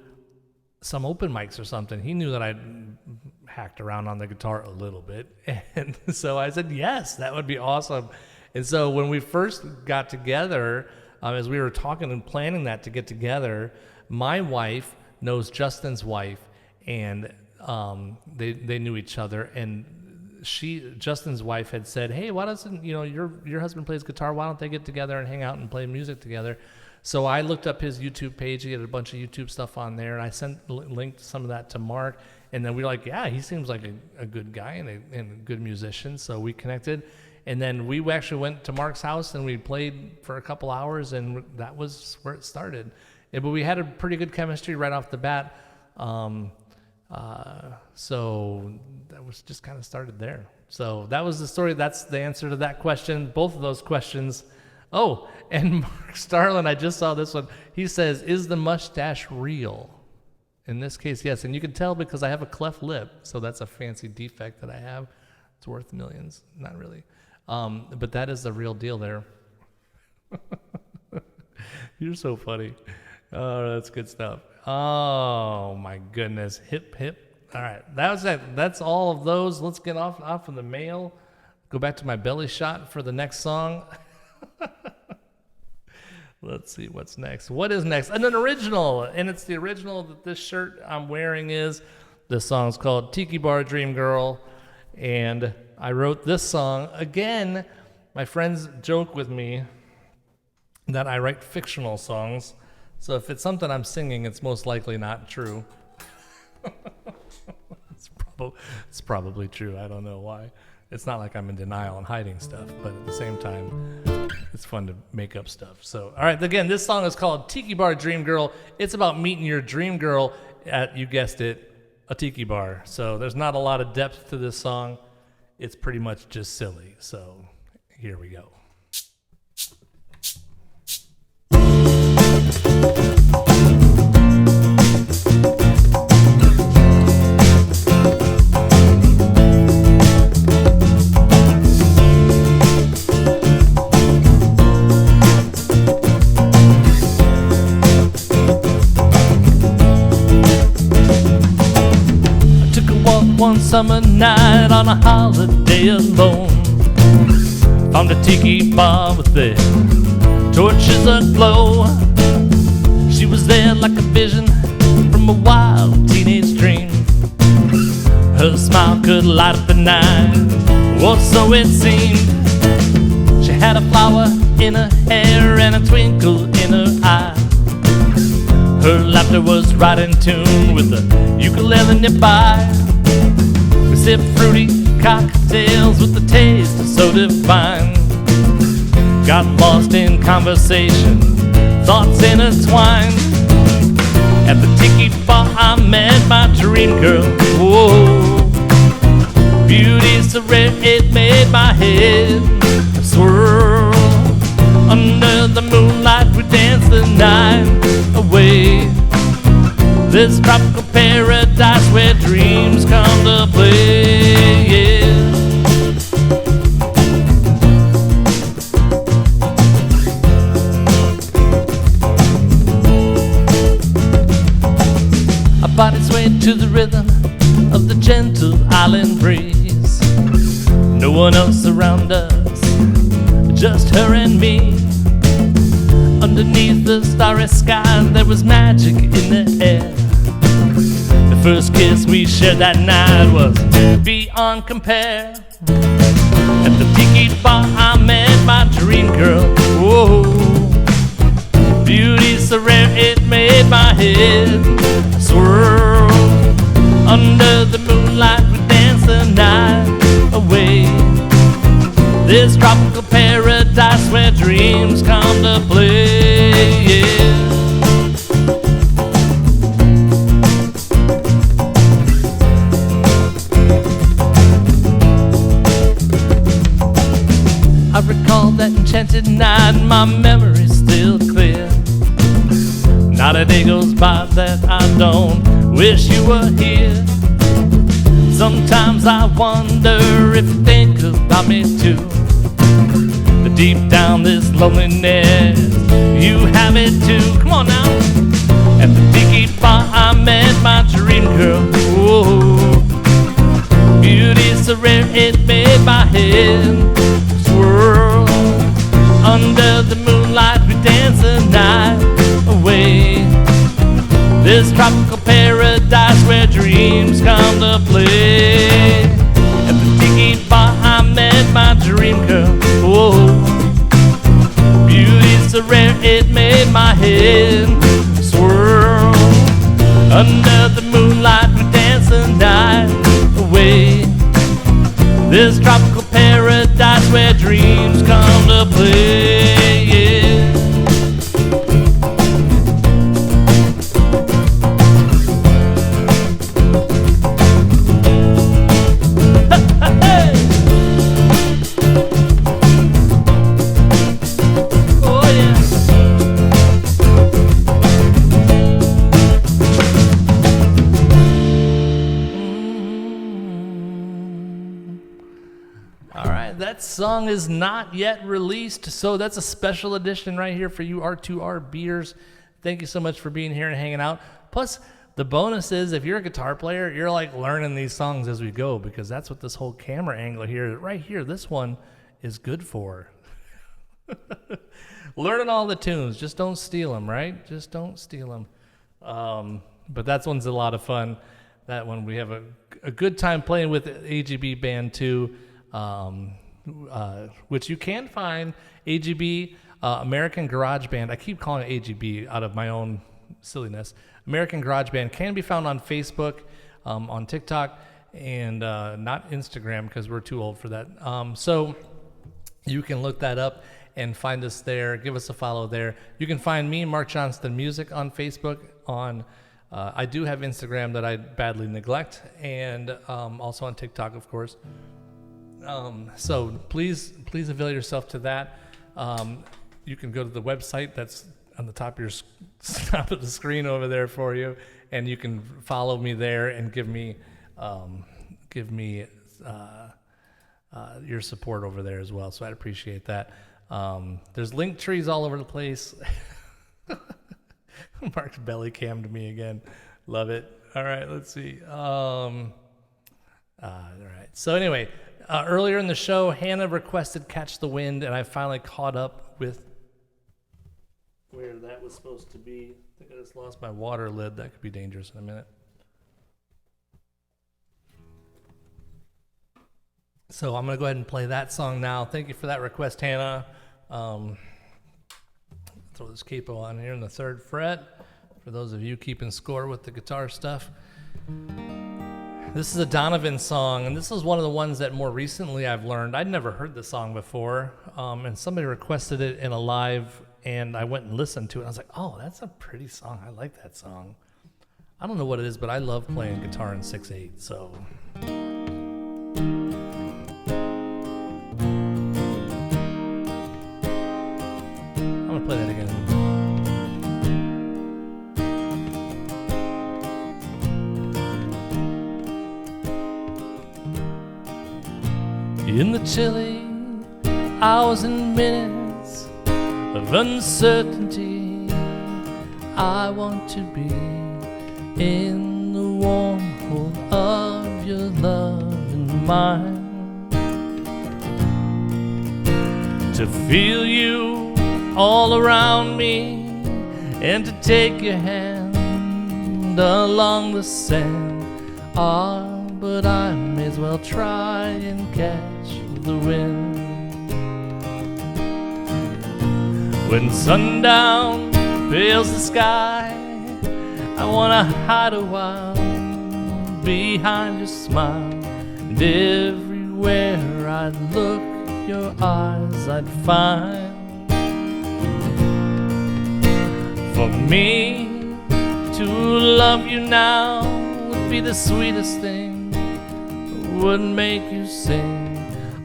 S1: some open mics or something? He knew that I'd hacked around on the guitar a little bit. And so I said, yes, that would be awesome. And so when we first got together, as we were talking and planning that to get together, my wife knows Justin's wife, and they knew each other. And Justin's wife had said, hey, why doesn't, your husband plays guitar, why don't they get together and hang out and play music together? So I looked up his YouTube page. He had a bunch of YouTube stuff on there, and I linked some of that to Mark. And then we were like, yeah, he seems like a good guy and a good musician. So we connected. And then we actually went to Mark's house and we played for a couple hours, and that was where it started. But we had a pretty good chemistry right off the bat. So that was just kind of started there. So that was the story. That's the answer to that question. Both of those questions. Oh, and Mark Starlin, I just saw this one. He says, is the mustache real? In this case, yes. And you can tell because I have a cleft lip. So that's a fancy defect that I have. It's worth millions. Not really. But that is the real deal there. You're so funny. Oh, that's good stuff. Oh, my goodness. Hip, hip. All right. That was it. That's all of those. Let's get off of the mail. Go back to my belly shot for the next song. Let's see what's next. What is next? An original. And it's the original that this shirt I'm wearing is. This song's called Tiki Bar Dream Girl. And I wrote this song. Again, my friends joke with me that I write fictional songs. So if it's something I'm singing, it's most likely not true. It's probably true. I don't know why. It's not like I'm in denial and hiding stuff, but at the same time, it's fun to make up stuff. So, all right, again, this song is called Tiki Bar Dream Girl. It's about meeting your dream girl at, you guessed it, a tiki bar. So there's not a lot of depth to this song. It's pretty much just silly. So here we go. One summer night on a holiday alone, found a tiki bar with their torches aglow. She was there like a vision from a wild teenage dream. Her smile could light up the night, or so it seemed. She had a flower in her hair and a twinkle in her eye. Her laughter was right in tune with the ukulele nearby. We sipped fruity cocktails with the taste so divine. Got lost in conversation, thoughts intertwined. At the tiki bar I met my dream girl. Whoa, beauty so rare it made my head swirl. Under the moonlight we danced the night away. This tropical paradise where dreams come to play, yeah. Our bodies sway to the rhythm of the gentle island breeze. No one else around us, just her and me. Underneath the starry sky, there was magic in the air. The first kiss we shared that night was beyond compare. At the tiki bar I met my dream girl. Whoa, beauty so rare it made my head swirl. Under the moonlight we danced the night away. This tropical paradise where dreams come to play, yeah. I recall that enchanted night, my memory's still clear. Not a day goes by that I don't wish you were here. Sometimes I wonder if you think about me too. But deep down this loneliness, you have it too. Come on now. At the tiki bar I met my dream girl. Whoa, beauty so rare it made my head swirl. Under the moonlight we dance the night away. This tropical paradise where dreams come to play. At the tiki bar I met my dream girl. Whoa, beauty so rare it made my head swirl. Under the moonlight we dance the night away. This tropical paradise where dreams come to play, yeah. That song is not yet released, so that's a special edition right here for you R2R beers. Thank you so much for being here and hanging out. Plus, the bonus is if you're a guitar player, you're like learning these songs as we go, because that's what this whole camera angle here, right here, this one is good for. Learning all the tunes, just don't steal them, right? Just don't steal them. But that one's a lot of fun. That one we have a good time playing with AGB Band 2. Which you can find AGB, American Garage Band. I keep calling it AGB out of my own silliness. American Garage Band can be found on Facebook, on TikTok, and not Instagram because we're too old for that. So you can look that up and find us there. Give us a follow there. You can find me, Mark Johnston Music, on Facebook. I do have Instagram that I badly neglect, and also on TikTok, of course. So please avail yourself to that. You can go to the website that's on the top of the screen over there for you, and you can follow me there and give me your support over there as well. So I'd appreciate that. There's link trees all over the place. Mark's belly cammed me again. Love it. All right, let's see. All right. So anyway. Earlier in the show, Hannah requested Catch the Wind, and I finally caught up with where that was supposed to be. I think I just lost my water lid. That could be dangerous in a minute. So I'm going to go ahead and play that song now. Thank you for that request, Hannah. Throw this capo on here in the 3rd fret for those of you keeping score with the guitar stuff. This is a Donovan song, and this is one of the ones that more recently I've learned. I'd never heard this song before, and somebody requested it in a live, and I went and listened to it. I was like, oh, that's a pretty song. I like that song. I don't know what it is, but I love playing guitar in 6/8, so... I'm going to play that again. In the chilly hours and minutes of uncertainty, I want to be in the warm hold of your love and mine. To feel you all around me and to take your hand along the sand. But I may as well try and catch the wind. When sundown veils the sky, I wanna hide a while behind your smile. And everywhere I'd look, your eyes I'd find. For me to love you now would be the sweetest thing, would make you sing.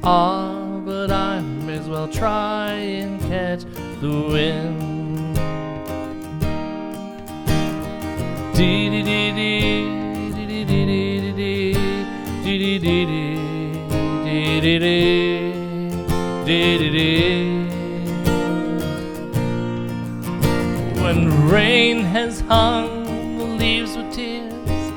S1: But I may as well try and catch the wind. Dee dee dee dee dee dee dee dee dee dee dee dee dee dee dee. When rain has hung the leaves with tears,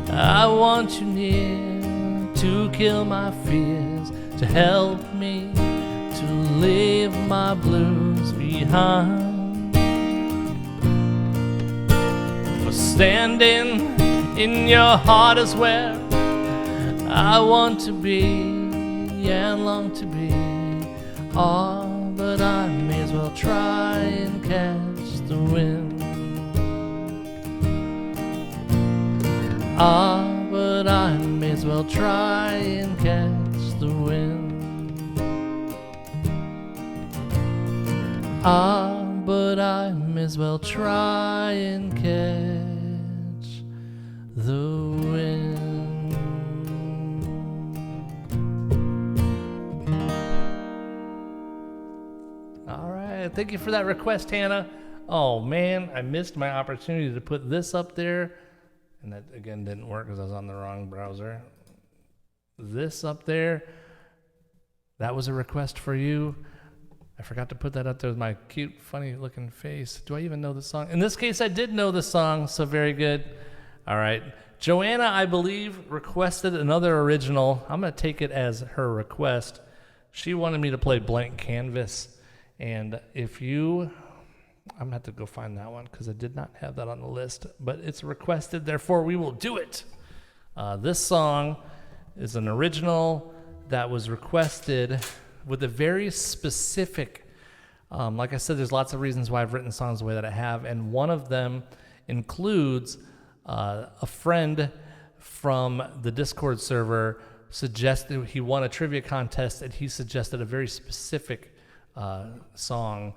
S1: I want you near to kill my fears, to help me to leave my blues behind. For standing in your heart is where I want to be and long to be. But I may as well try and catch the wind. But I may as well try and catch the wind. But I may as well try and catch the wind. All right, thank you for that request, Hannah. Oh man, I missed my opportunity to put this up there. And that, again, didn't work because I was on the wrong browser. This up there, that was a request for you. I forgot to put that up there with my cute, funny-looking face. Do I even know the song? In this case, I did know the song, so very good. All right. Joanna, I believe, requested another original. I'm going to take it as her request. She wanted me to play Blank Canvas. And if you... I'm going to have to go find that one because I did not have that on the list, but it's requested, therefore we will do it. This song is an original that was requested with a very specific, like I said, there's lots of reasons why I've written songs the way that I have, and one of them includes a friend from the Discord server suggested he won a trivia contest, and he suggested a very specific song,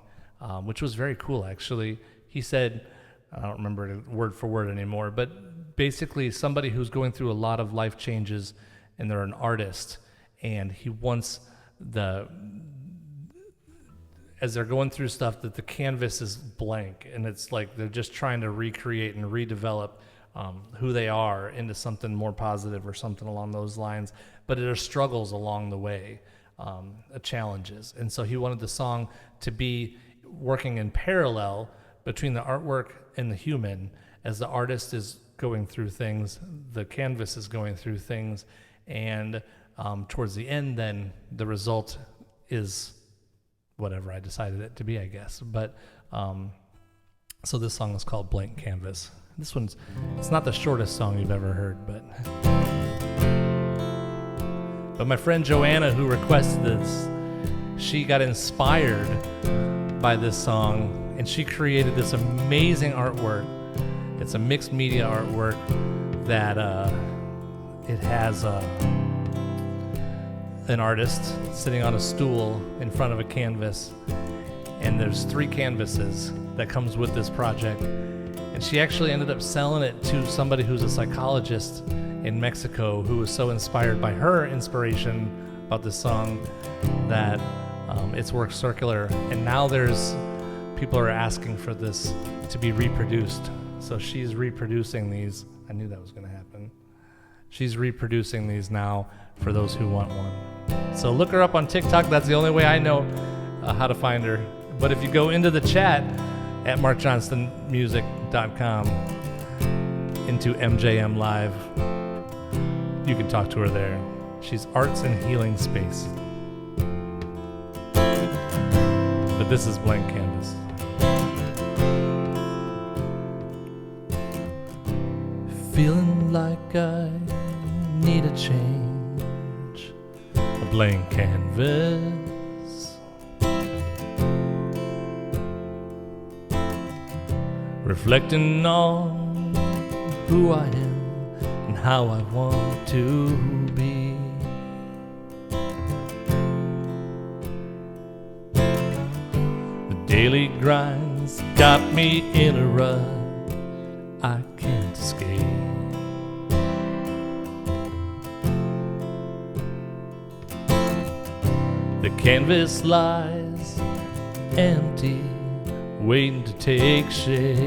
S1: which was very cool, actually. He said, I don't remember it word for word anymore, but basically somebody who's going through a lot of life changes, and they're an artist, and he wants as they're going through stuff, that the canvas is blank, and it's like they're just trying to recreate and redevelop who they are into something more positive or something along those lines, but there are struggles along the way, challenges. And so he wanted the song to be working in parallel between the artwork and the human. As the artist is going through things, the canvas is going through things, and towards the end, then the result is whatever I decided it to be, I guess. But so this song is called Blank Canvas. It's not the shortest song you've ever heard, but my friend Joanna, who requested this, she got inspired by this song, and she created this amazing artwork. It's a mixed media artwork that it has an artist sitting on a stool in front of a canvas, and there's 3 canvases that comes with this project. And she actually ended up selling it to somebody who's a psychologist in Mexico, who was so inspired by her inspiration about this song that it's worked circular. And now people are asking for this to be reproduced. So she's reproducing these. I knew that was going to happen. She's reproducing these now for those who want one. So look her up on TikTok. That's the only way I know how to find her. But if you go into the chat at markjohnstonmusic.com into MJM Live, you can talk to her there. She's Arts and Healing Space. But this is Blank Canvas. Feeling like I need a change, a blank canvas, reflecting on who I am and how I want to be. The daily grind's got me in a rut I can't escape. The canvas lies empty, waiting to take shape.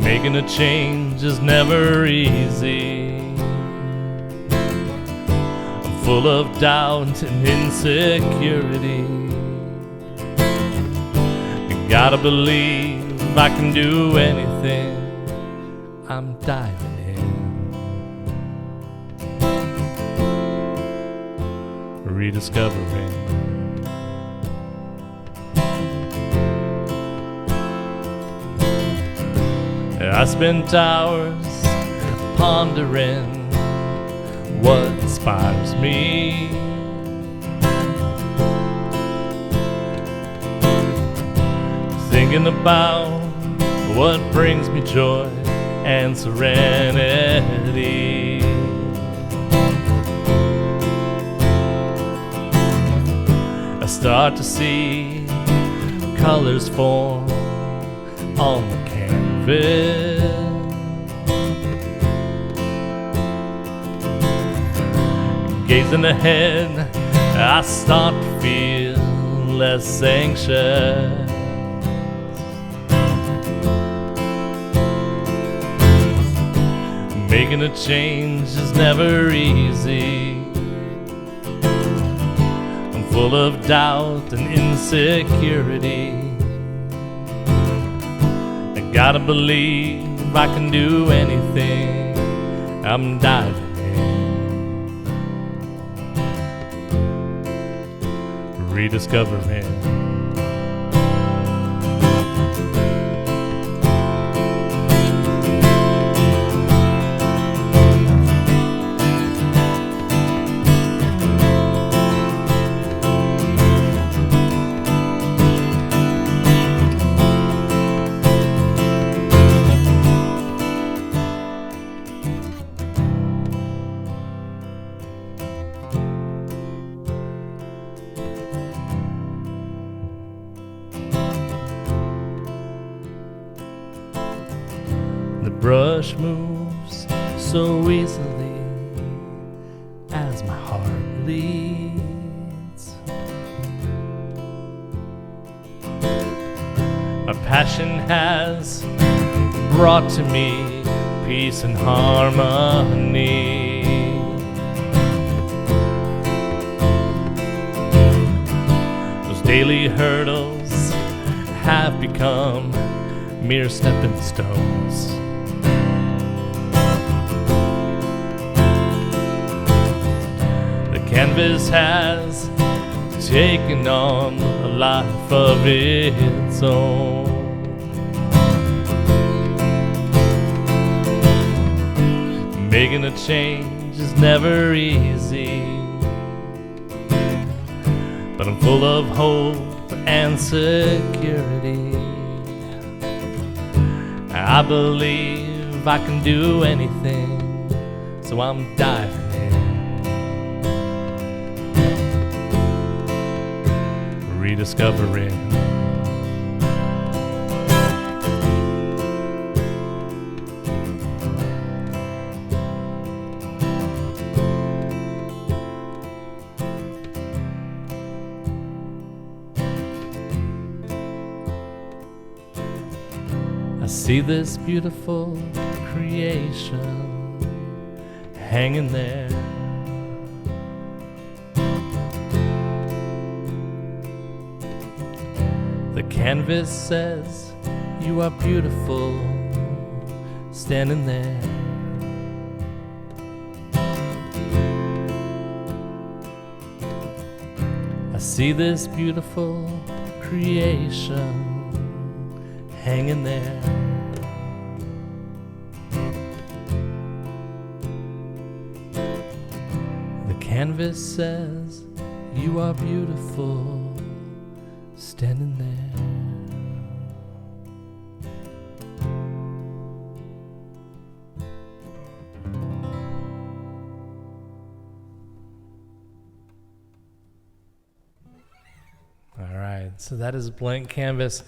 S1: Making a change is never easy. I'm full of doubt and insecurity. I gotta believe I can do anything. I'm diving in, rediscovering. I spent hours pondering what inspires me. Thinking about what brings me joy and serenity. I start to see colors form on the canvas. Gazing ahead, I start to feel less anxious. Making a change is never easy. I'm full of doubt and insecurity. I gotta believe I can do anything. I'm diving in, rediscovering. The brush moves so easily as my heart leads. My passion has brought to me peace and harmony. Those daily hurdles have become mere stepping stones. The canvas has taken on a life of its own. Making a change is never easy, but I'm full of hope and security. I believe I can do anything, so I'm diving in, rediscovering. I see this beautiful creation hanging there. The canvas says you are beautiful standing there. I see this beautiful creation hanging there. The canvas says you are beautiful standing there. All right, so that is Blank Canvas.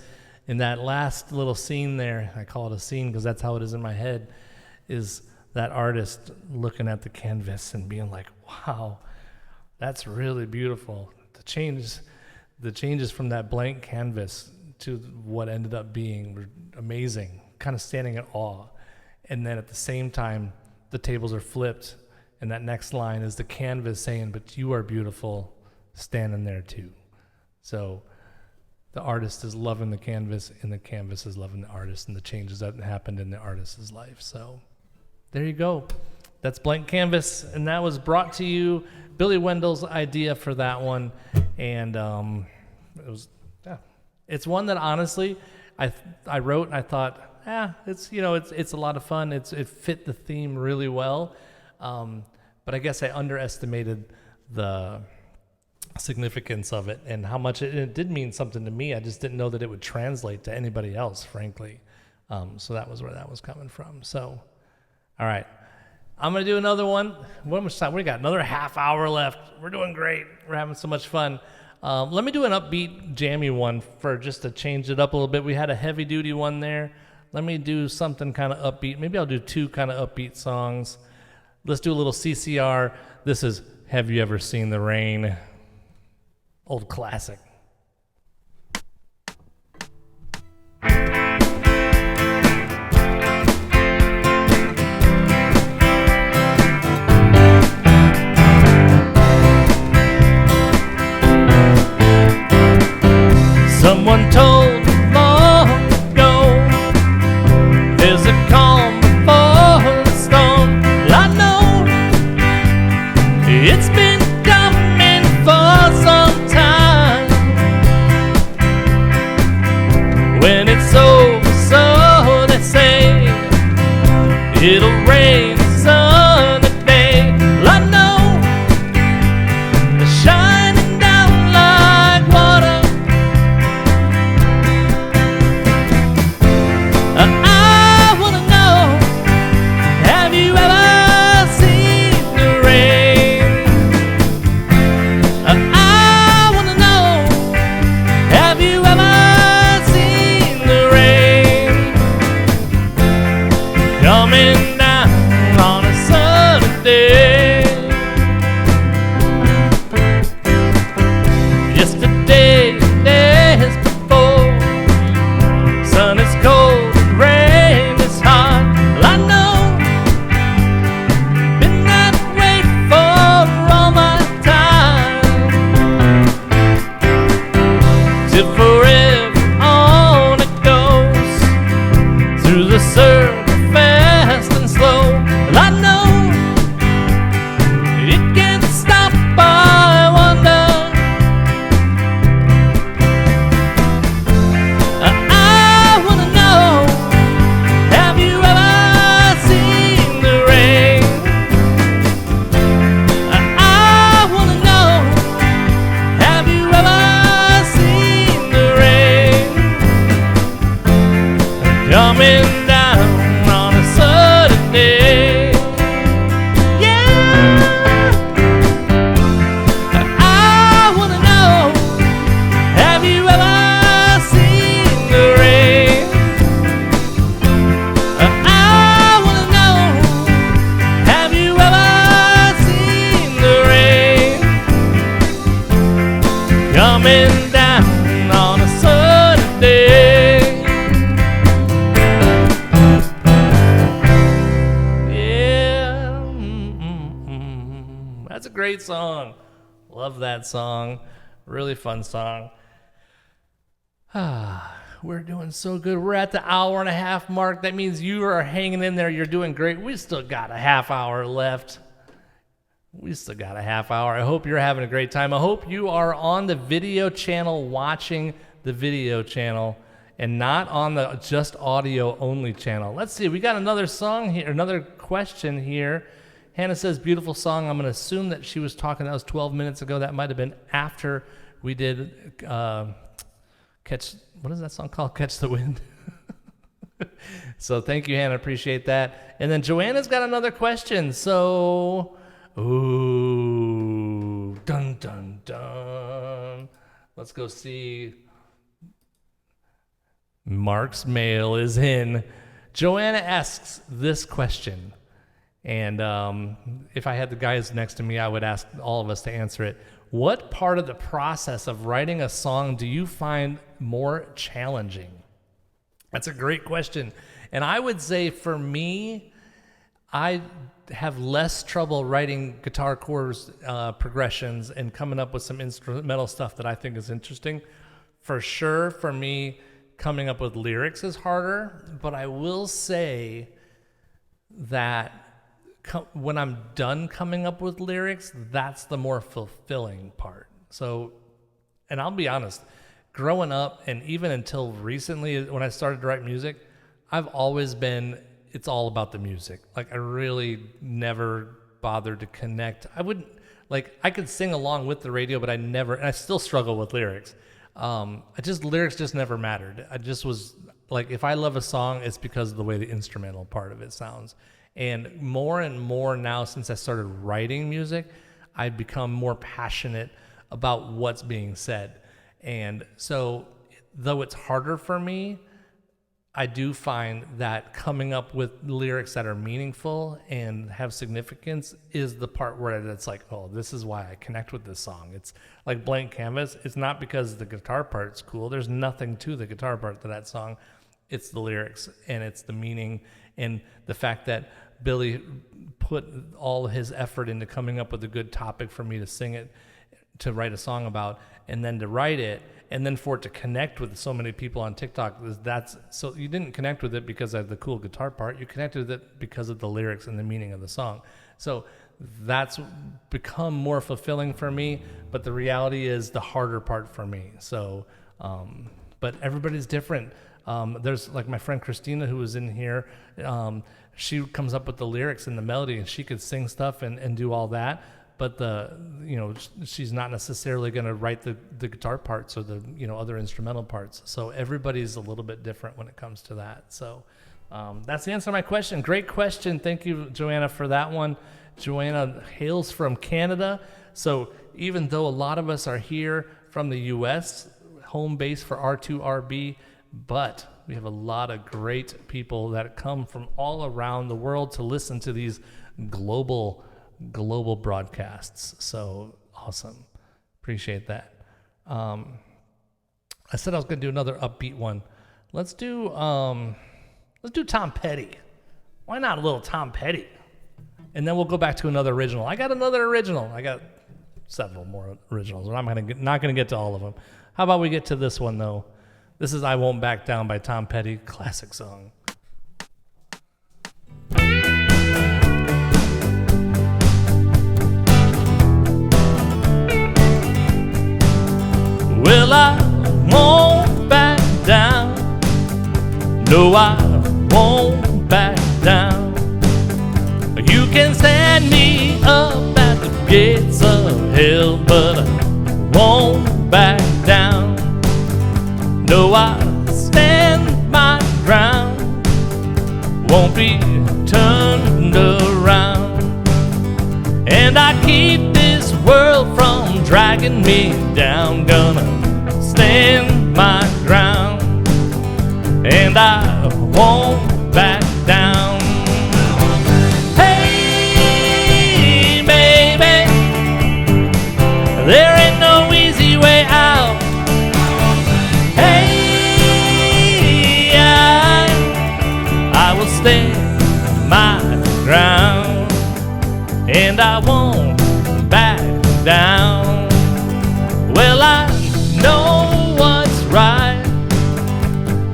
S1: In that last little scene there, I call it a scene because that's how it is in my head, is that artist looking at the canvas and being like, wow, that's really beautiful. The changes from that blank canvas to what ended up being were amazing, kind of standing in awe. And then at the same time, the tables are flipped, and that next line is the canvas saying, but you are beautiful standing there too. So the artist is loving the canvas, and the canvas is loving the artist, and the changes that happened in the artist's life. So there you go. That's Blank Canvas, and that was brought to you, Billy Wendell's idea for that one. And it's one that honestly I wrote and I thought, it's a lot of fun. It fit the theme really well, but I guess I underestimated the significance of it and how much it did mean something to me. I just didn't know that it would translate to anybody else, frankly. So that was where that was coming from. So, all right, I'm gonna do another one. How much time? We got another half hour left. We're doing great. We're having so much fun. Let me do an upbeat, jammy one for just to change it up a little bit. We had a heavy duty one there. Let me do something kind of upbeat. Maybe I'll do two kind of upbeat songs. Let's do a little CCR. This is Have You Ever Seen the Rain? Old classic. Someone told me long ago, there's a calm before the storm. I know it's been coming for some time. When it's over, so they say, it'll rain sunny day. I know it's shining down like water. I wanna know, have you ever seen the rain? I wanna know, have you ever seen the rain coming down? great song. Love that song. Really fun song. We're doing so good. We're at the hour and a half mark. That means you are hanging in there. You're doing great. We still got a half hour left. I hope you're having a great time. I hope you are on the video channel watching the video channel and not on the just audio only channel. Let's see. We got another song here, another question here. Hannah says, beautiful song. I'm going to assume that she was talking, that was 12 minutes ago. That might have been after we did what is that song called? Catch the Wind. So thank you, Hannah. Appreciate that. And then Joanna's got another question. So, ooh, dun, dun, dun. Let's go see. Mark's mail is in. Joanna asks this question. And if I had the guys next to me, I would ask all of us to answer it. What part of the process of writing a song do you find more challenging? That's a great question. And I would say for me, I have less trouble writing guitar chords, progressions, and coming up with some instrumental stuff that I think is interesting. For sure, for me, coming up with lyrics is harder. But I will say that when I'm done coming up with lyrics, that's the more fulfilling part. So, and I'll be honest, growing up and even until recently when I started to write music, I've always been, it's all about the music. Like I really never bothered to connect. I could sing along with the radio, but and I still struggle with lyrics. Lyrics just never mattered. I just was like, if I love a song, it's because of the way the instrumental part of it sounds. And more now, since I started writing music, I've become more passionate about what's being said. And so, though it's harder for me, I do find that coming up with lyrics that are meaningful and have significance is the part where it's like, oh, this is why I connect with this song. It's like Blank Canvas. It's not because the guitar part's cool. There's nothing to the guitar part to that song. It's the lyrics and it's the meaning and the fact that Billy put all his effort into coming up with a good topic for me to sing it, to write a song about, and then to write it, and then for it to connect with so many people on TikTok. So you didn't connect with it because of the cool guitar part. You connected with it because of the lyrics and the meaning of the song. So that's become more fulfilling for me, but the reality is the harder part for me. So, but everybody's different. There's like my friend Christina who was in here. She comes up with the lyrics and the melody, and she could sing stuff and do all that. But she's not necessarily going to write the guitar parts or the other instrumental parts. So everybody's a little bit different when it comes to that. So that's the answer to my question. Great question. Thank you, Joanna, for that one. Joanna hails from Canada. So even though a lot of us are here from the U.S., home base for R2RB, but we have a lot of great people that come from all around the world to listen to these global broadcasts. So awesome. Appreciate that. I said I was going to do another upbeat one. Let's do Tom Petty. Why not a little Tom Petty? And then we'll go back to another original. I got another original. I got several more originals, but I'm not going to get to all of them. How about we get to this one, though? This is I Won't Back Down by Tom Petty, classic song. Well, I won't back down. No, I won't back down. You can stand me up at the gates of hell, but I won't back down. No, I stand my ground, won't be turned around. And I keep this world from dragging me down. Gonna stand my ground, and I won't back down. Hey, baby, there ain't no easy way out. Hey, I will stand my ground, and I won't back down. Well, I know what's right,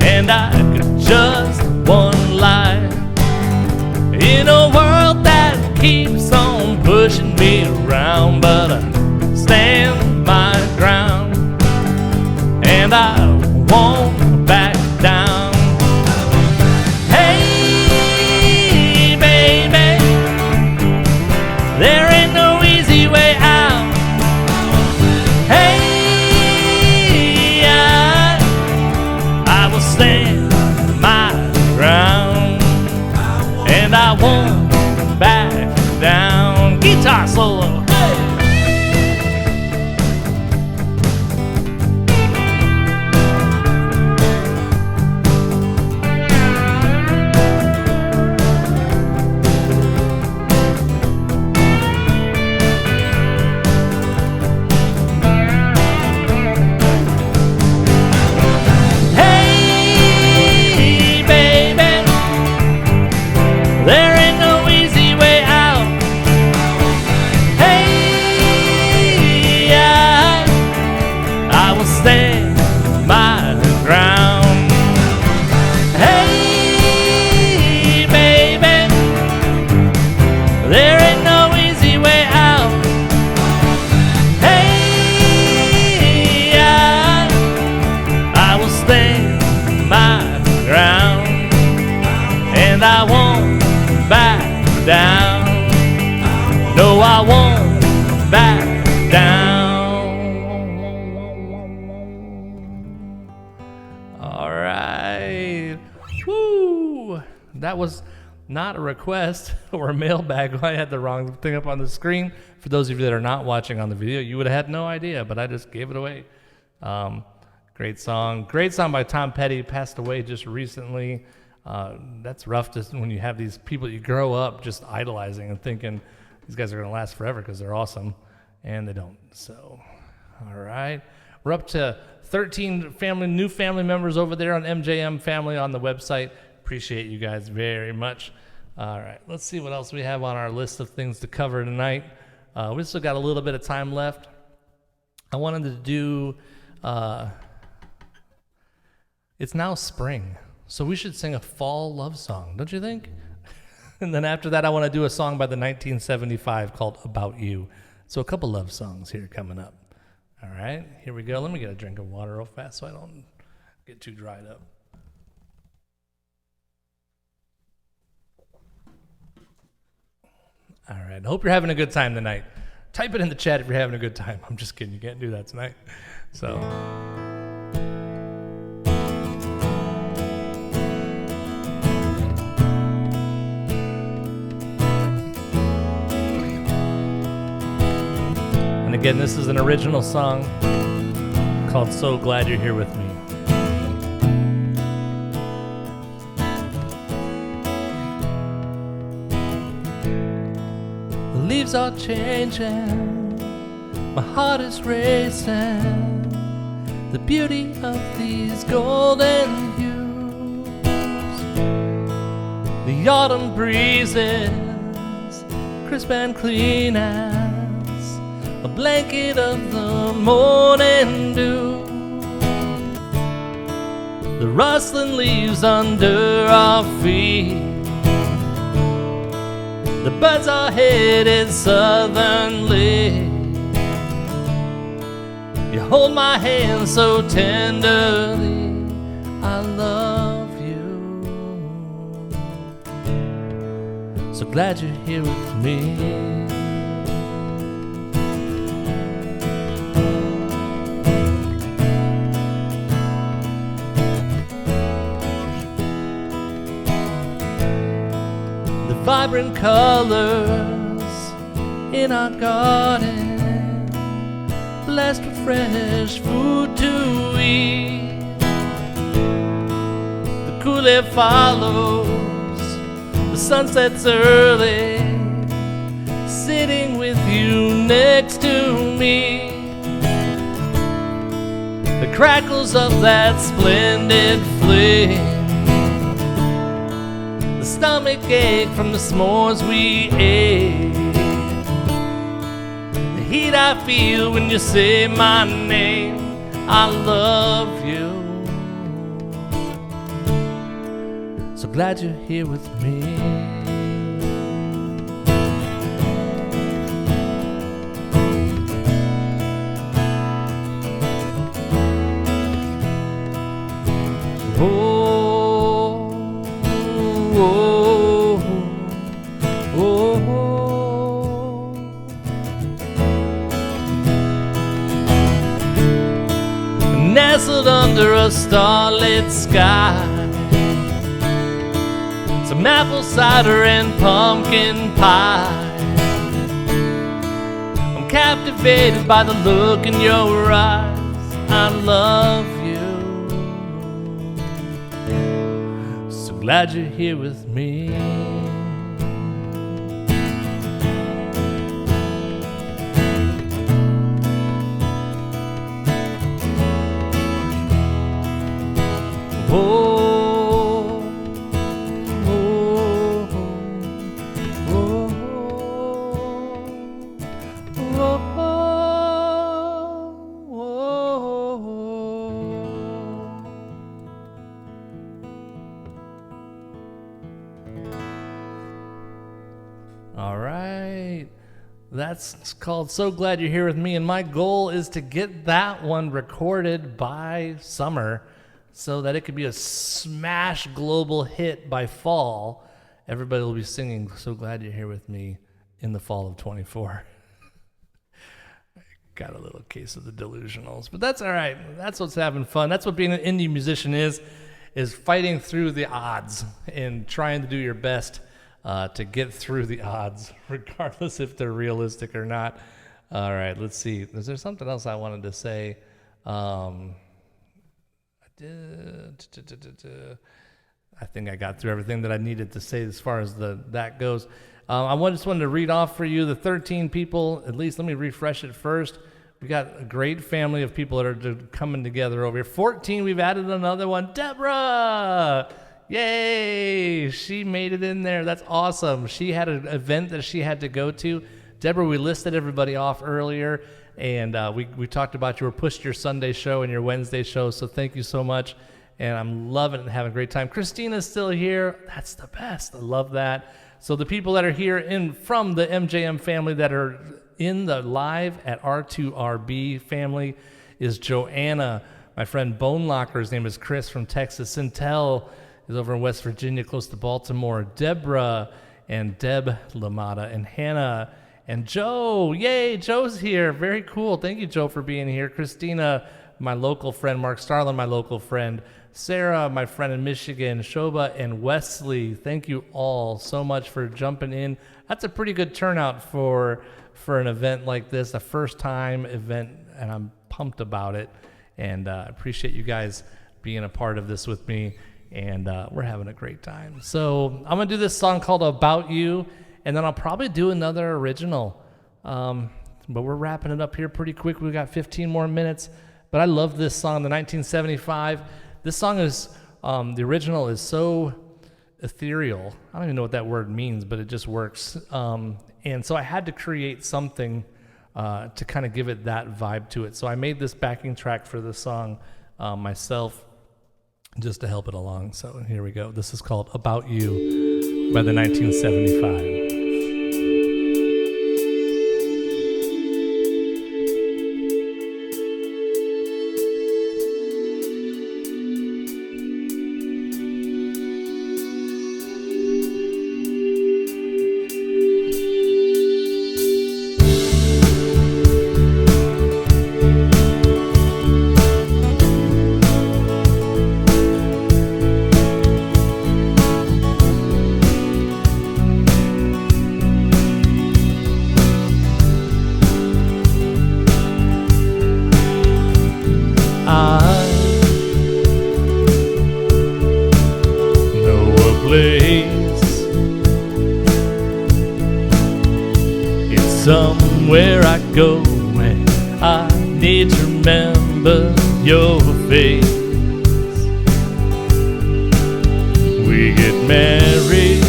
S1: and I got just one life in a world that keeps on pushing me around, but I stand my ground, and I won't back down. Hey, baby, there ain't no easy way out. Hey, I will stand my ground, and I won't back down. Guitar solo. No, I won't back down. All right. Woo! That was not a request or a mailbag. I had the wrong thing up on the screen. For those of you that are not watching on the video, you would have had no idea, but I just gave it away. Great song. Great song by Tom Petty. Passed away just recently. That's rough just when you have these people you grow up just idolizing and thinking these guys are going to last forever because they're awesome, and they don't. So, all right. We're up to 13 new family members over there on MJM Family on the website. Appreciate you guys very much. All right. Let's see what else we have on our list of things to cover tonight. We still got a little bit of time left. I wanted to do, it's now spring, so we should sing a fall love song, don't you think? And then after that, I want to do a song by the 1975 called About You. So a couple love songs here coming up. All right, here we go. Let me get a drink of water real fast so I don't get too dried up. All right, I hope you're having a good time tonight. Type it in the chat if you're having a good time. I'm just kidding, you can't do that tonight. So... Again, this is an original song called So Glad You're Here With Me. The leaves are changing, my heart is racing, the beauty of these golden hues, the autumn breezes, crisp and clean as a blanket of the morning dew, the rustling leaves under our feet, the birds are headed southernly. You hold my hand so tenderly, I love you. So glad you're here with me. Vibrant colors in our garden, blessed with fresh food to eat. The cool air follows, the sun sets early, sitting with you next to me. The crackles of that splendid flame, stomach ache from the s'mores we ate, the heat I feel when you say my name. I love you. So glad you're here with me. Oh, oh, oh, oh. Nestled under a starlit sky, some apple cider and pumpkin pie. I'm captivated by the look in your eyes. I love you. So glad you're here with me. Oh, oh, oh, oh, all right, that's called So Glad You're Here With Me, and my goal is to get that one recorded by summer, so that it could be a smash global hit by fall. Everybody will be singing So Glad You're Here With Me in the fall of 24. I got a little case of the delusionals, but that's all right. That's what's having fun. That's what being an indie musician is fighting through the odds and trying to do your best to get through the odds, regardless if they're realistic or not. All right, let's see. Is there something else I wanted to say? I think I got through everything that I needed to say as far as that goes. I just wanted to read off for you the 13 people. At least let me refresh it first. We got a great family of people that are coming together over here. 14, we've added another one. Deborah! Yay! She made it in there. That's awesome. She had an event that she had to go to. Deborah, we listed everybody off earlier. And we talked about you were pushed your Sunday show and your Wednesday show, so thank you so much. And I'm loving it and having a great time. Christina's still here. That's the best. I love that. So the people that are here from the MJM family that are in the live at R2RB family is Joanna. My friend Bone Locker, his name is Chris from Texas. Sintel is over in West Virginia, close to Baltimore. Deborah and Deb Lamada and Hannah. And Joe, yay, Joe's here. Very cool. Thank you, Joe, for being here. Christina, my local friend. Mark Starlin, my local friend. Sarah, my friend in Michigan. Shoba and Wesley, thank you all so much for jumping in. That's a pretty good turnout for an event like this, a first-time event, and I'm pumped about it. And I appreciate you guys being a part of this with me, and we're having a great time. So I'm going to do this song called About You, and then I'll probably do another original. But we're wrapping it up here pretty quick. We've got 15 more minutes. But I love this song, the 1975. This song is, the original is so ethereal. I don't even know what that word means, but it just works. And so I had to create something to kind of give it that vibe to it. So I made this backing track for the song myself just to help it along. So here we go. This is called About You by the 1975. Somewhere I go and I need to remember your face. We get married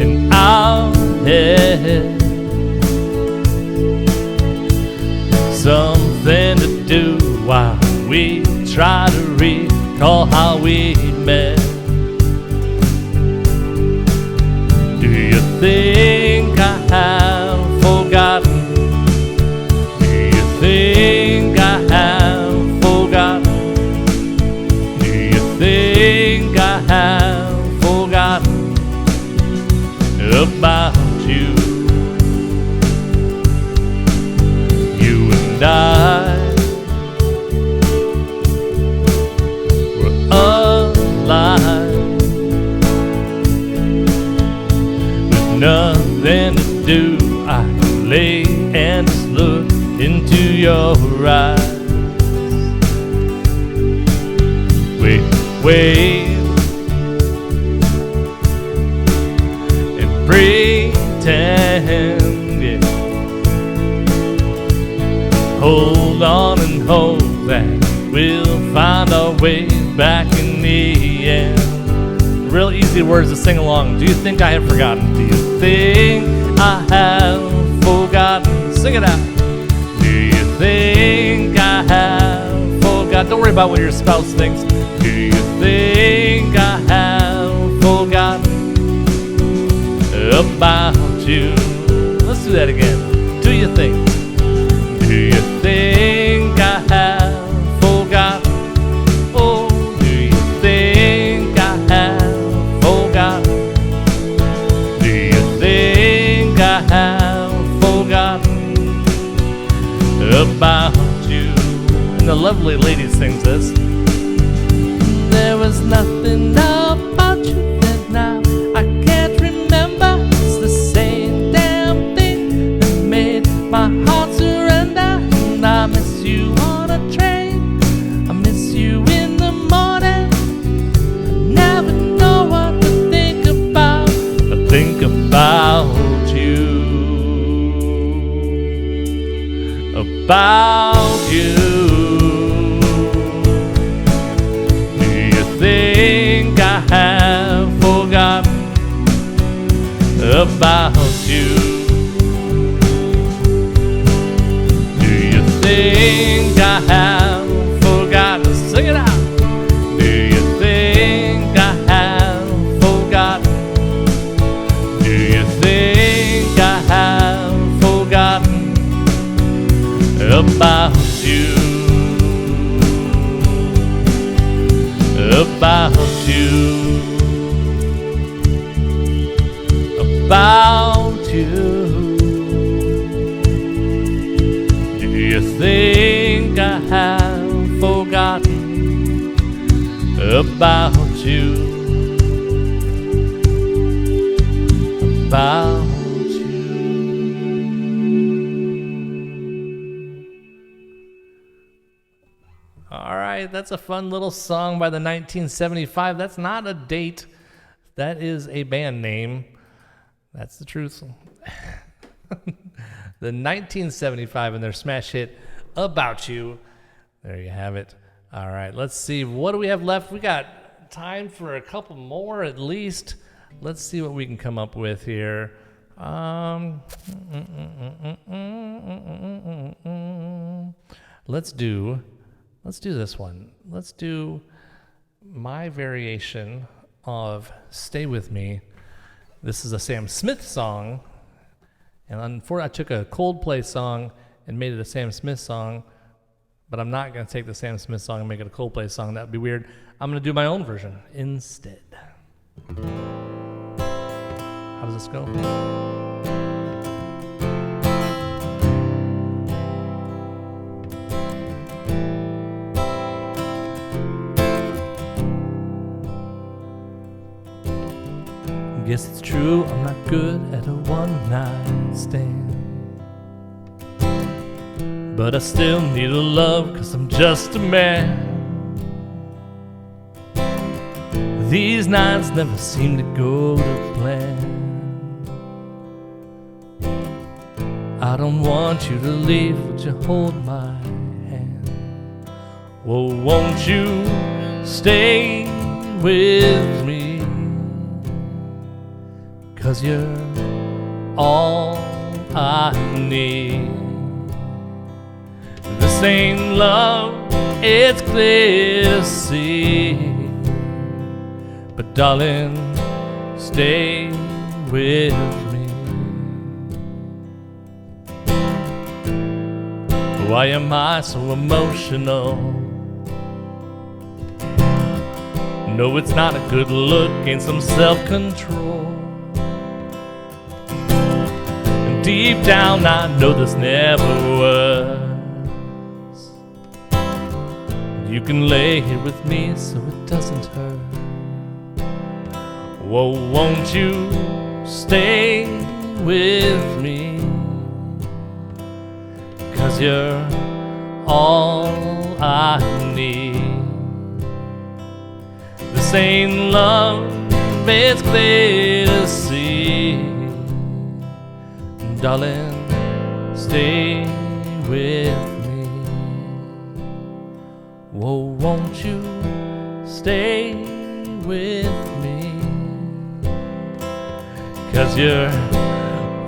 S1: and I'll head day, try to recall how we met. Do you think I have forgotten? Do you think I have forgotten? Do you think I have forgotten about you? You and I were alive with nothing to do. I could lay and just look into your eyes. Wait and pretend, yeah. Hold on and hope that we'll find our way back in the end. Real easy words to sing along. Do you think I have forgotten? Do you think I have forgotten? Sing it out. Do you think I have forgotten? Don't worry about what your spouse thinks. Do you think I have forgotten about you? Let's do that again. Do you think? Do you think I have forgotten? Oh, do you think I have forgotten? Do you think I have forgotten about you? And the lovely lady sings this. There was nothing about you that now I can't remember. It's the same damn thing that made my heart surrender. And I miss you on a train, I miss you in the morning. I never know what to think about. I think about you, about you. Think I have forgotten about you? Do you think I have forgotten? Sing it out. Do you think I have forgotten? Do you think I have forgotten about you? About you, about you. Do you think I have forgotten about you? About you. All right, that's a fun little song by the 1975. That's not a date. That is a band name. That's the truth. The 1975 and their smash hit, About You. There you have it. All right, let's see. What do we have left? We got time for a couple more at least. Let's see what we can come up with here. Let's do this one. Let's do my variation of Stay With Me. This is a Sam Smith song. And I took a Coldplay song and made it a Sam Smith song, but I'm not going to take the Sam Smith song and make it a Coldplay song. That would be weird. I'm going to do my own version instead. How does this go? Guess it's true, I'm not good at a one-night stand, but I still need a love, 'cause I'm just a man. These nights never seem to go to plan. I don't want you to leave, would you hold my hand? Well, won't you stay with me? 'Cause you're all I need. This ain't love, it's clear to see. But darling, stay with me. Why am I so emotional? No, it's not a good look, ain't some self-control. And deep down I know this never was. You can lay here with me so it doesn't hurt. Whoa, won't you stay with me? 'Cause you're all I need. This ain't love, it's clear to see. Darling, stay with me. Whoa, won't you stay with me? 'Cause you're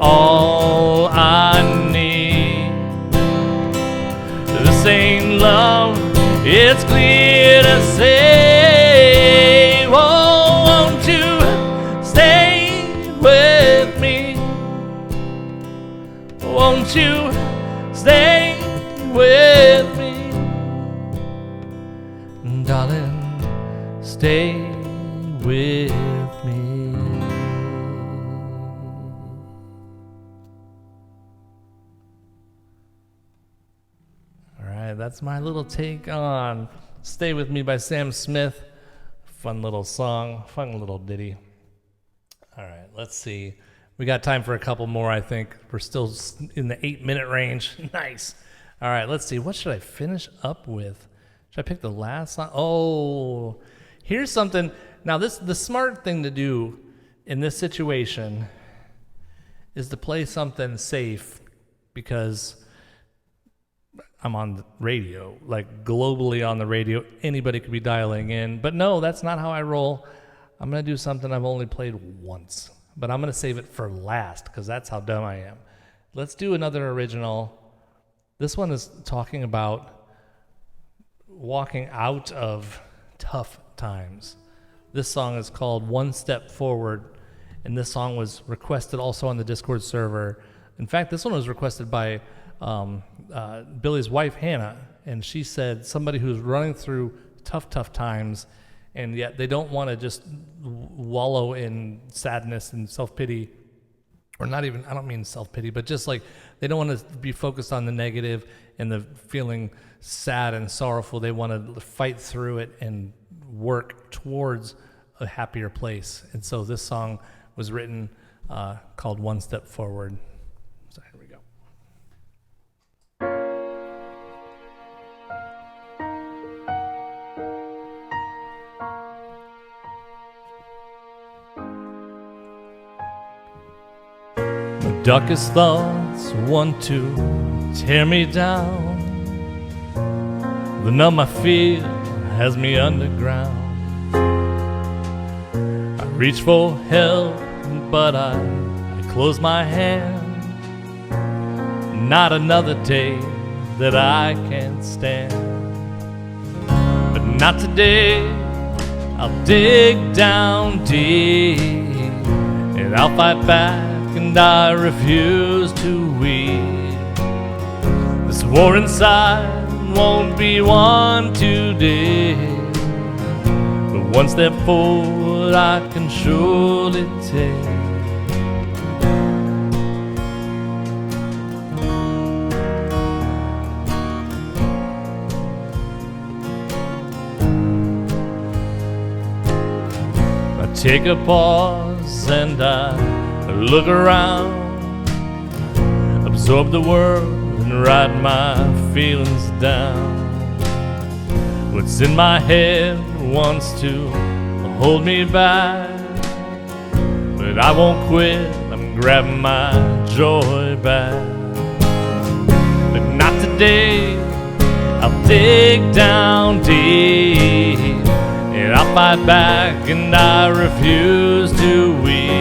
S1: all I need. This ain't love, it's clear to say. Oh, won't you stay with me? Won't you stay with me? Darling, stay with me. All right, that's my little take on Stay With Me by Sam Smith. Fun little song, fun little ditty. All right, let's see. We got time for a couple more, I think. We're still in the 8-minute range. Nice. All right, let's see. What should I finish up with? Should I pick the last song? Oh, here's something. Now, the smart thing to do in this situation is to play something safe, because I'm on the radio, like globally on the radio. Anybody could be dialing in. But no, that's not how I roll. I'm going to do something I've only played once, but I'm going to save it for last because that's how dumb I am. Let's do another original. This one is talking about walking out of tough times. This song is called One Step Forward, and this song was requested also on the Discord server. In fact, this one was requested by Billy's wife, Hannah, and she said somebody who's running through tough times, and yet they don't want to just wallow in sadness and self-pity, or not even, I don't mean self-pity, but just like they don't want to be focused on the negative and the feeling sad and sorrowful. They want to fight through it and work towards a happier place. And so this song was written called One Step Forward. So here we go. Darkest thoughts want to tear me down. The numb I feel has me underground. I reach for help, but I close my hand. Not another day that I can't stand. But not today, I'll dig down deep, and I'll fight back, and I refuse to weep. This war inside won't be won today, but one step forward I can surely take. I take a pause and I look around, absorb the world and write my feelings down. What's in my head wants to hold me back, but I won't quit, I'm grabbing my joy back. But not today, I'll dig down deep, and I'll fight back, and I refuse to weep.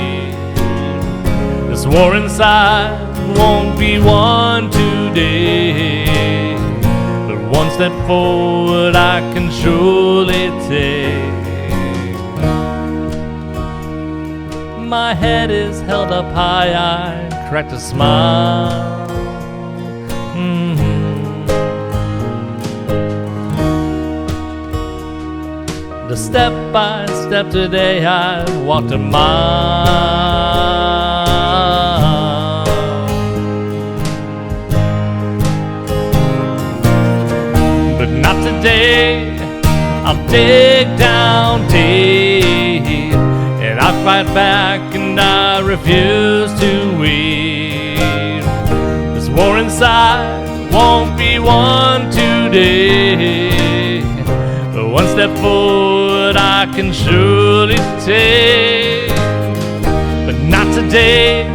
S1: This war inside won't be won today, but One step forward I can surely take. My head is held up high, I cracked a smile. The step by step today I walked a mile. But not today, I'll dig down deep, and I fight back and I refuse to weep. This war inside won't be won today. But one step forward I can surely take. But not today,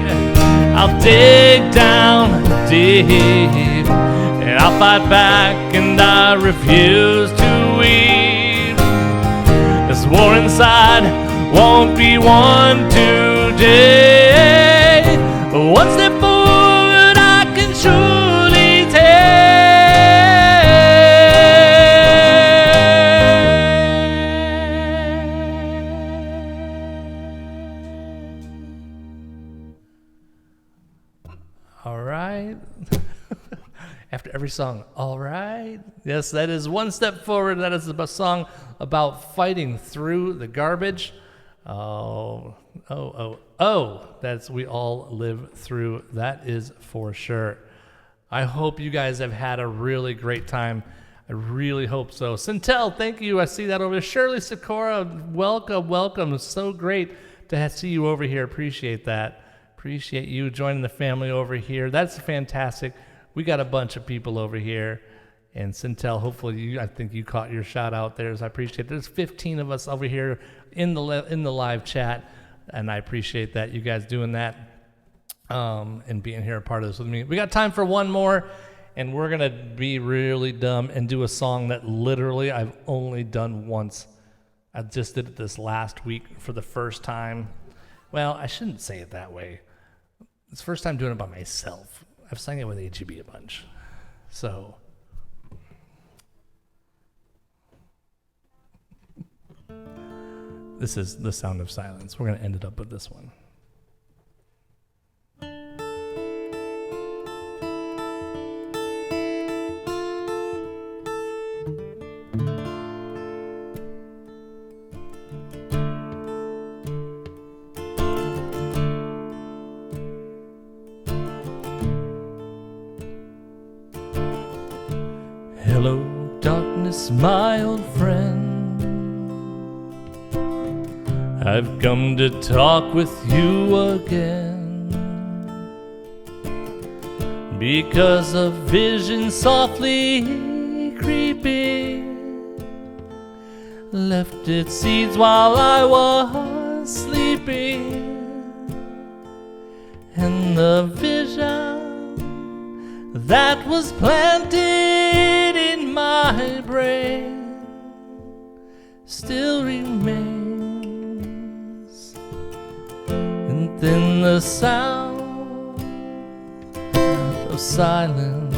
S1: I'll dig down deep, and I'll fight back and I refuse to weep. This war inside won't be won today. One step forward I can surely take. All right. After every song, all right. Yes, that is One Step Forward. That is a song about fighting through the garbage. That's we all live through. That is for sure. I hope you guys have had a really great time. I really hope so. Sintel, thank you. I see that over there. Shirley Sikora, welcome. It's so great to see you over here. Appreciate that. Appreciate you joining the family over here. That's fantastic. We got a bunch of people over here. And Sintel, hopefully I think you caught your shout out there. So I appreciate it. There's 15 of us over here in the live chat, and I appreciate that, you guys doing that and being here a part of this with me. We got time for one more, and we're going to be really dumb and do a song that literally I've only done once. I just did it this last week for the first time. Well, I shouldn't say it that way. It's the first time doing it by myself. I've sang it with AGB a bunch. So... this is The Sound of Silence. We're going to end it up with this one. Hello, darkness, my old friend. I've come to talk with you again, because a vision softly creeping left its seeds while I was sleeping, and the vision that was planted in my brain still remains. Then the sound of silence.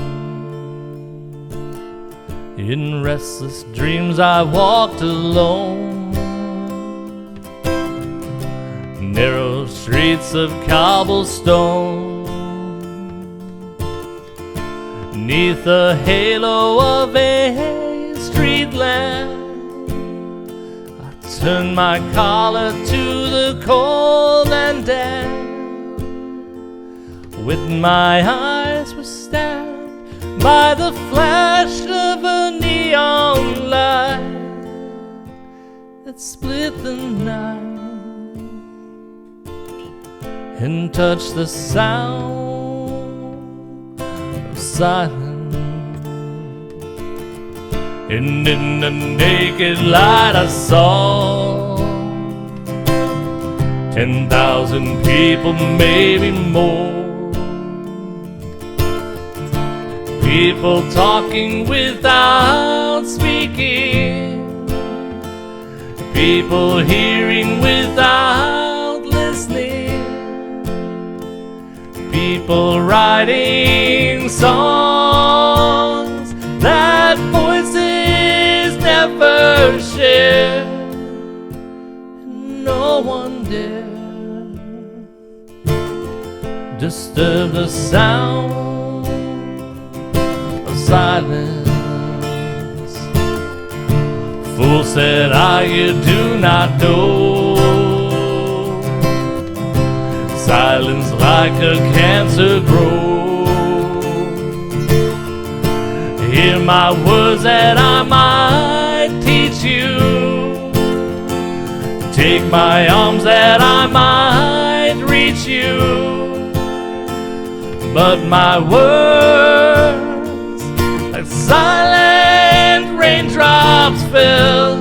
S1: In restless dreams I walked alone, narrow streets of cobblestone, neath the halo of a street lamp. I turned my collar to the cold and damp. With my eyes were stabbed by the flash of a neon light that split the night and touched the sound of silence. And in the naked light I saw 10,000 people, maybe more. People talking without speaking, people hearing without listening, people writing songs that worship, and no one dare disturb the sound of silence. Fool said I, you do not know. Silence like a cancer grows. Hear my words that I might teach you. Take my arms that I might reach you. But my words, like silent raindrops, fell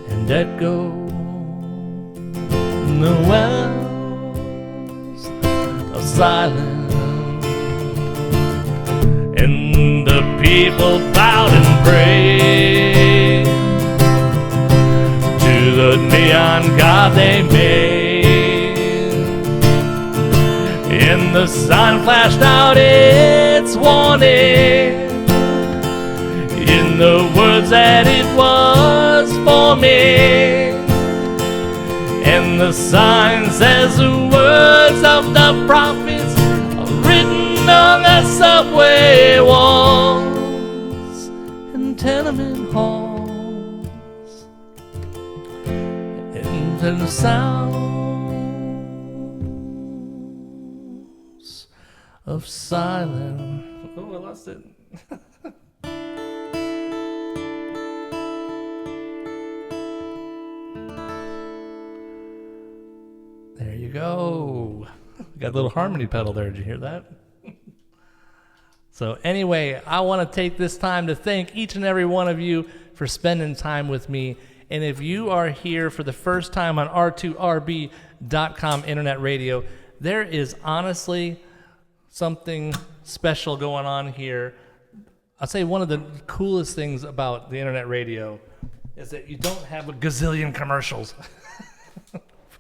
S1: and echo in the wells of silence. And the people bowed and prayed to the neon god they made. And the sign flashed out its warning in the words that it was for me. And the sign says the words of the prophets are written on the subway walls and tenement halls, and the sounds of silence. Oh, I lost it. There you go. Got a little harmony pedal there. Did you hear that? So anyway, I want to take this time to thank each and every one of you for spending time with me. And if you are here for the first time on R2RB.com internet radio, there is honestly something special going on here. I'll say one of the coolest things about the internet radio is that you don't have a gazillion commercials.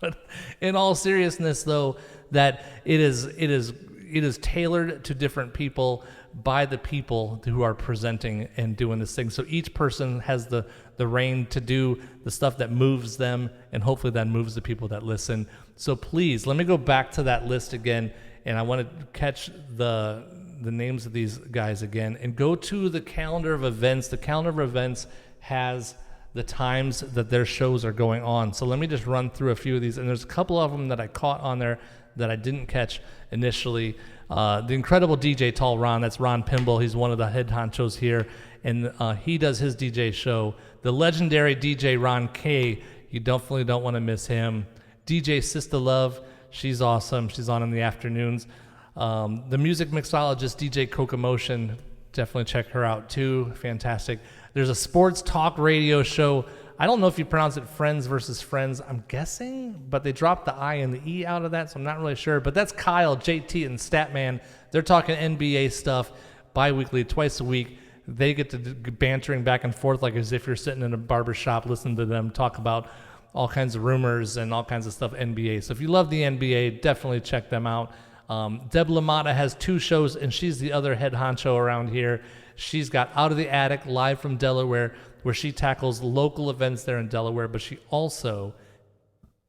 S1: But in all seriousness, though, that it is tailored to different people by the people who are presenting and doing this thing. So each person has the reign to do the stuff that moves them, and hopefully that moves the people that listen. So please, let me go back to that list again, and I want to catch the names of these guys again, and go to the calendar of events. The calendar of events has the times that their shows are going on. So let me just run through a few of these, and there's a couple of them that I caught on there that I didn't catch initially. The incredible DJ Tall Ron, that's Ron Pimble. He's one of the head honchos here, and he does his DJ show. The legendary DJ Ron K, you definitely don't want to miss him. DJ Sister Love, she's awesome. She's on in the afternoons. The music mixologist DJ Cocomotion, definitely check her out too. Fantastic. There's a sports talk radio show. I don't know if you pronounce it Friends versus Friends. I'm guessing, but they dropped the I and the E out of that, so I'm not really sure. But that's Kyle, JT, and Statman. They're talking NBA stuff bi-weekly, twice a week. They get to bantering back and forth like as if you're sitting in a barber shop listening to them talk about all kinds of rumors and all kinds of stuff NBA. So if you love the NBA, definitely check them out. Deb LaMotta has two shows, and she's the other head honcho around here. She's got Out of the Attic, live from Delaware, where she tackles local events there in Delaware, but she also,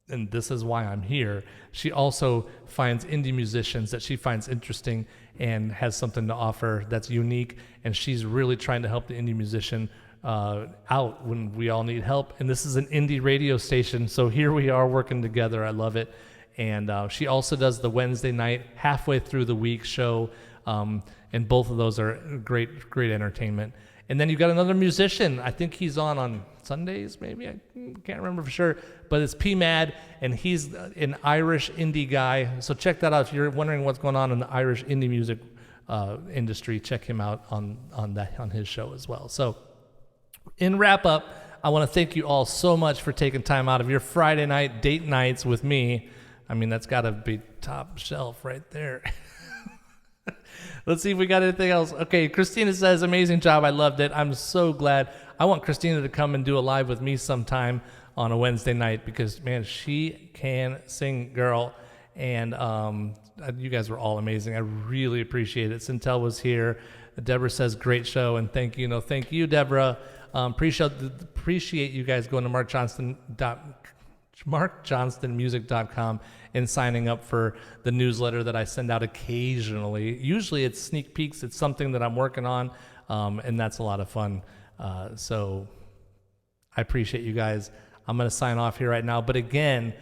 S1: and this is why I'm here, she also finds indie musicians that she finds interesting and has something to offer that's unique, and she's really trying to help the indie musician out when we all need help. And this is an indie radio station, so here we are working together. I love it. And she also does the Wednesday night, halfway through the week show, and both of those are great entertainment. And then you've got another musician. I think he's on Sundays, maybe. I can't remember for sure. But it's P Mad, and he's an Irish indie guy. So check that out. If you're wondering what's going on in the Irish indie music industry, check him out on his show as well. So in wrap up, I want to thank you all so much for taking time out of your Friday night date nights with me. I mean, that's got to be top shelf right there. Let's see if we got anything else. Okay, Christina says, amazing job. I loved it. I'm so glad. I want Christina to come and do a live with me sometime on a Wednesday night because, man, she can sing, girl. And you guys were all amazing. I really appreciate it. Sintel was here. Deborah says, great show, and thank you. No, thank you, Deborah. Appreciate you guys going to markjohnstonmusic.com and signing up for the newsletter that I send out occasionally. Usually it's sneak peeks. It's something that I'm working on, and that's a lot of fun. So I appreciate you guys. I'm going to sign off here right now. But again,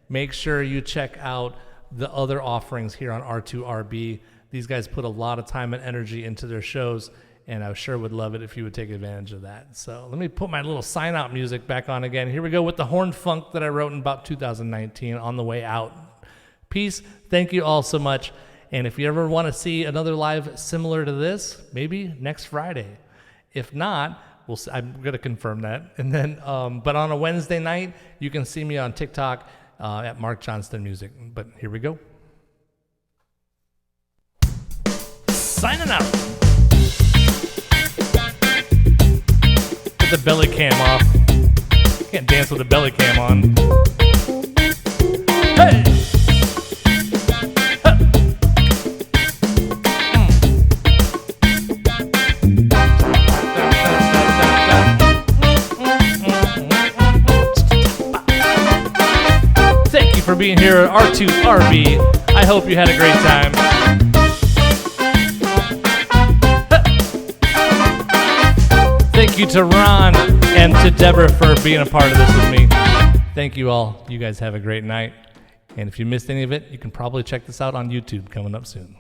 S1: make sure you check out the other offerings here on R2RB. These guys put a lot of time and energy into their shows, and I sure would love it if you would take advantage of that. So let me put my little sign-out music back on again. Here we go with the horn funk that I wrote in about 2019 on the way out. Peace. Thank you all so much. And if you ever want to see another live similar to this, maybe next Friday. If not, I'm going to confirm that. And then, but on a Wednesday night, you can see me on TikTok at Mark Johnston Music. But here we go. Signing out. Get the belly cam off. Can't dance with the belly cam on. Hey! Thank you for being here at R2RB. I hope you had a great time. Thank you to Ron and to Deborah for being a part of this with me. Thank you all. You guys have a great night. And if you missed any of it, you can probably check this out on YouTube coming up soon.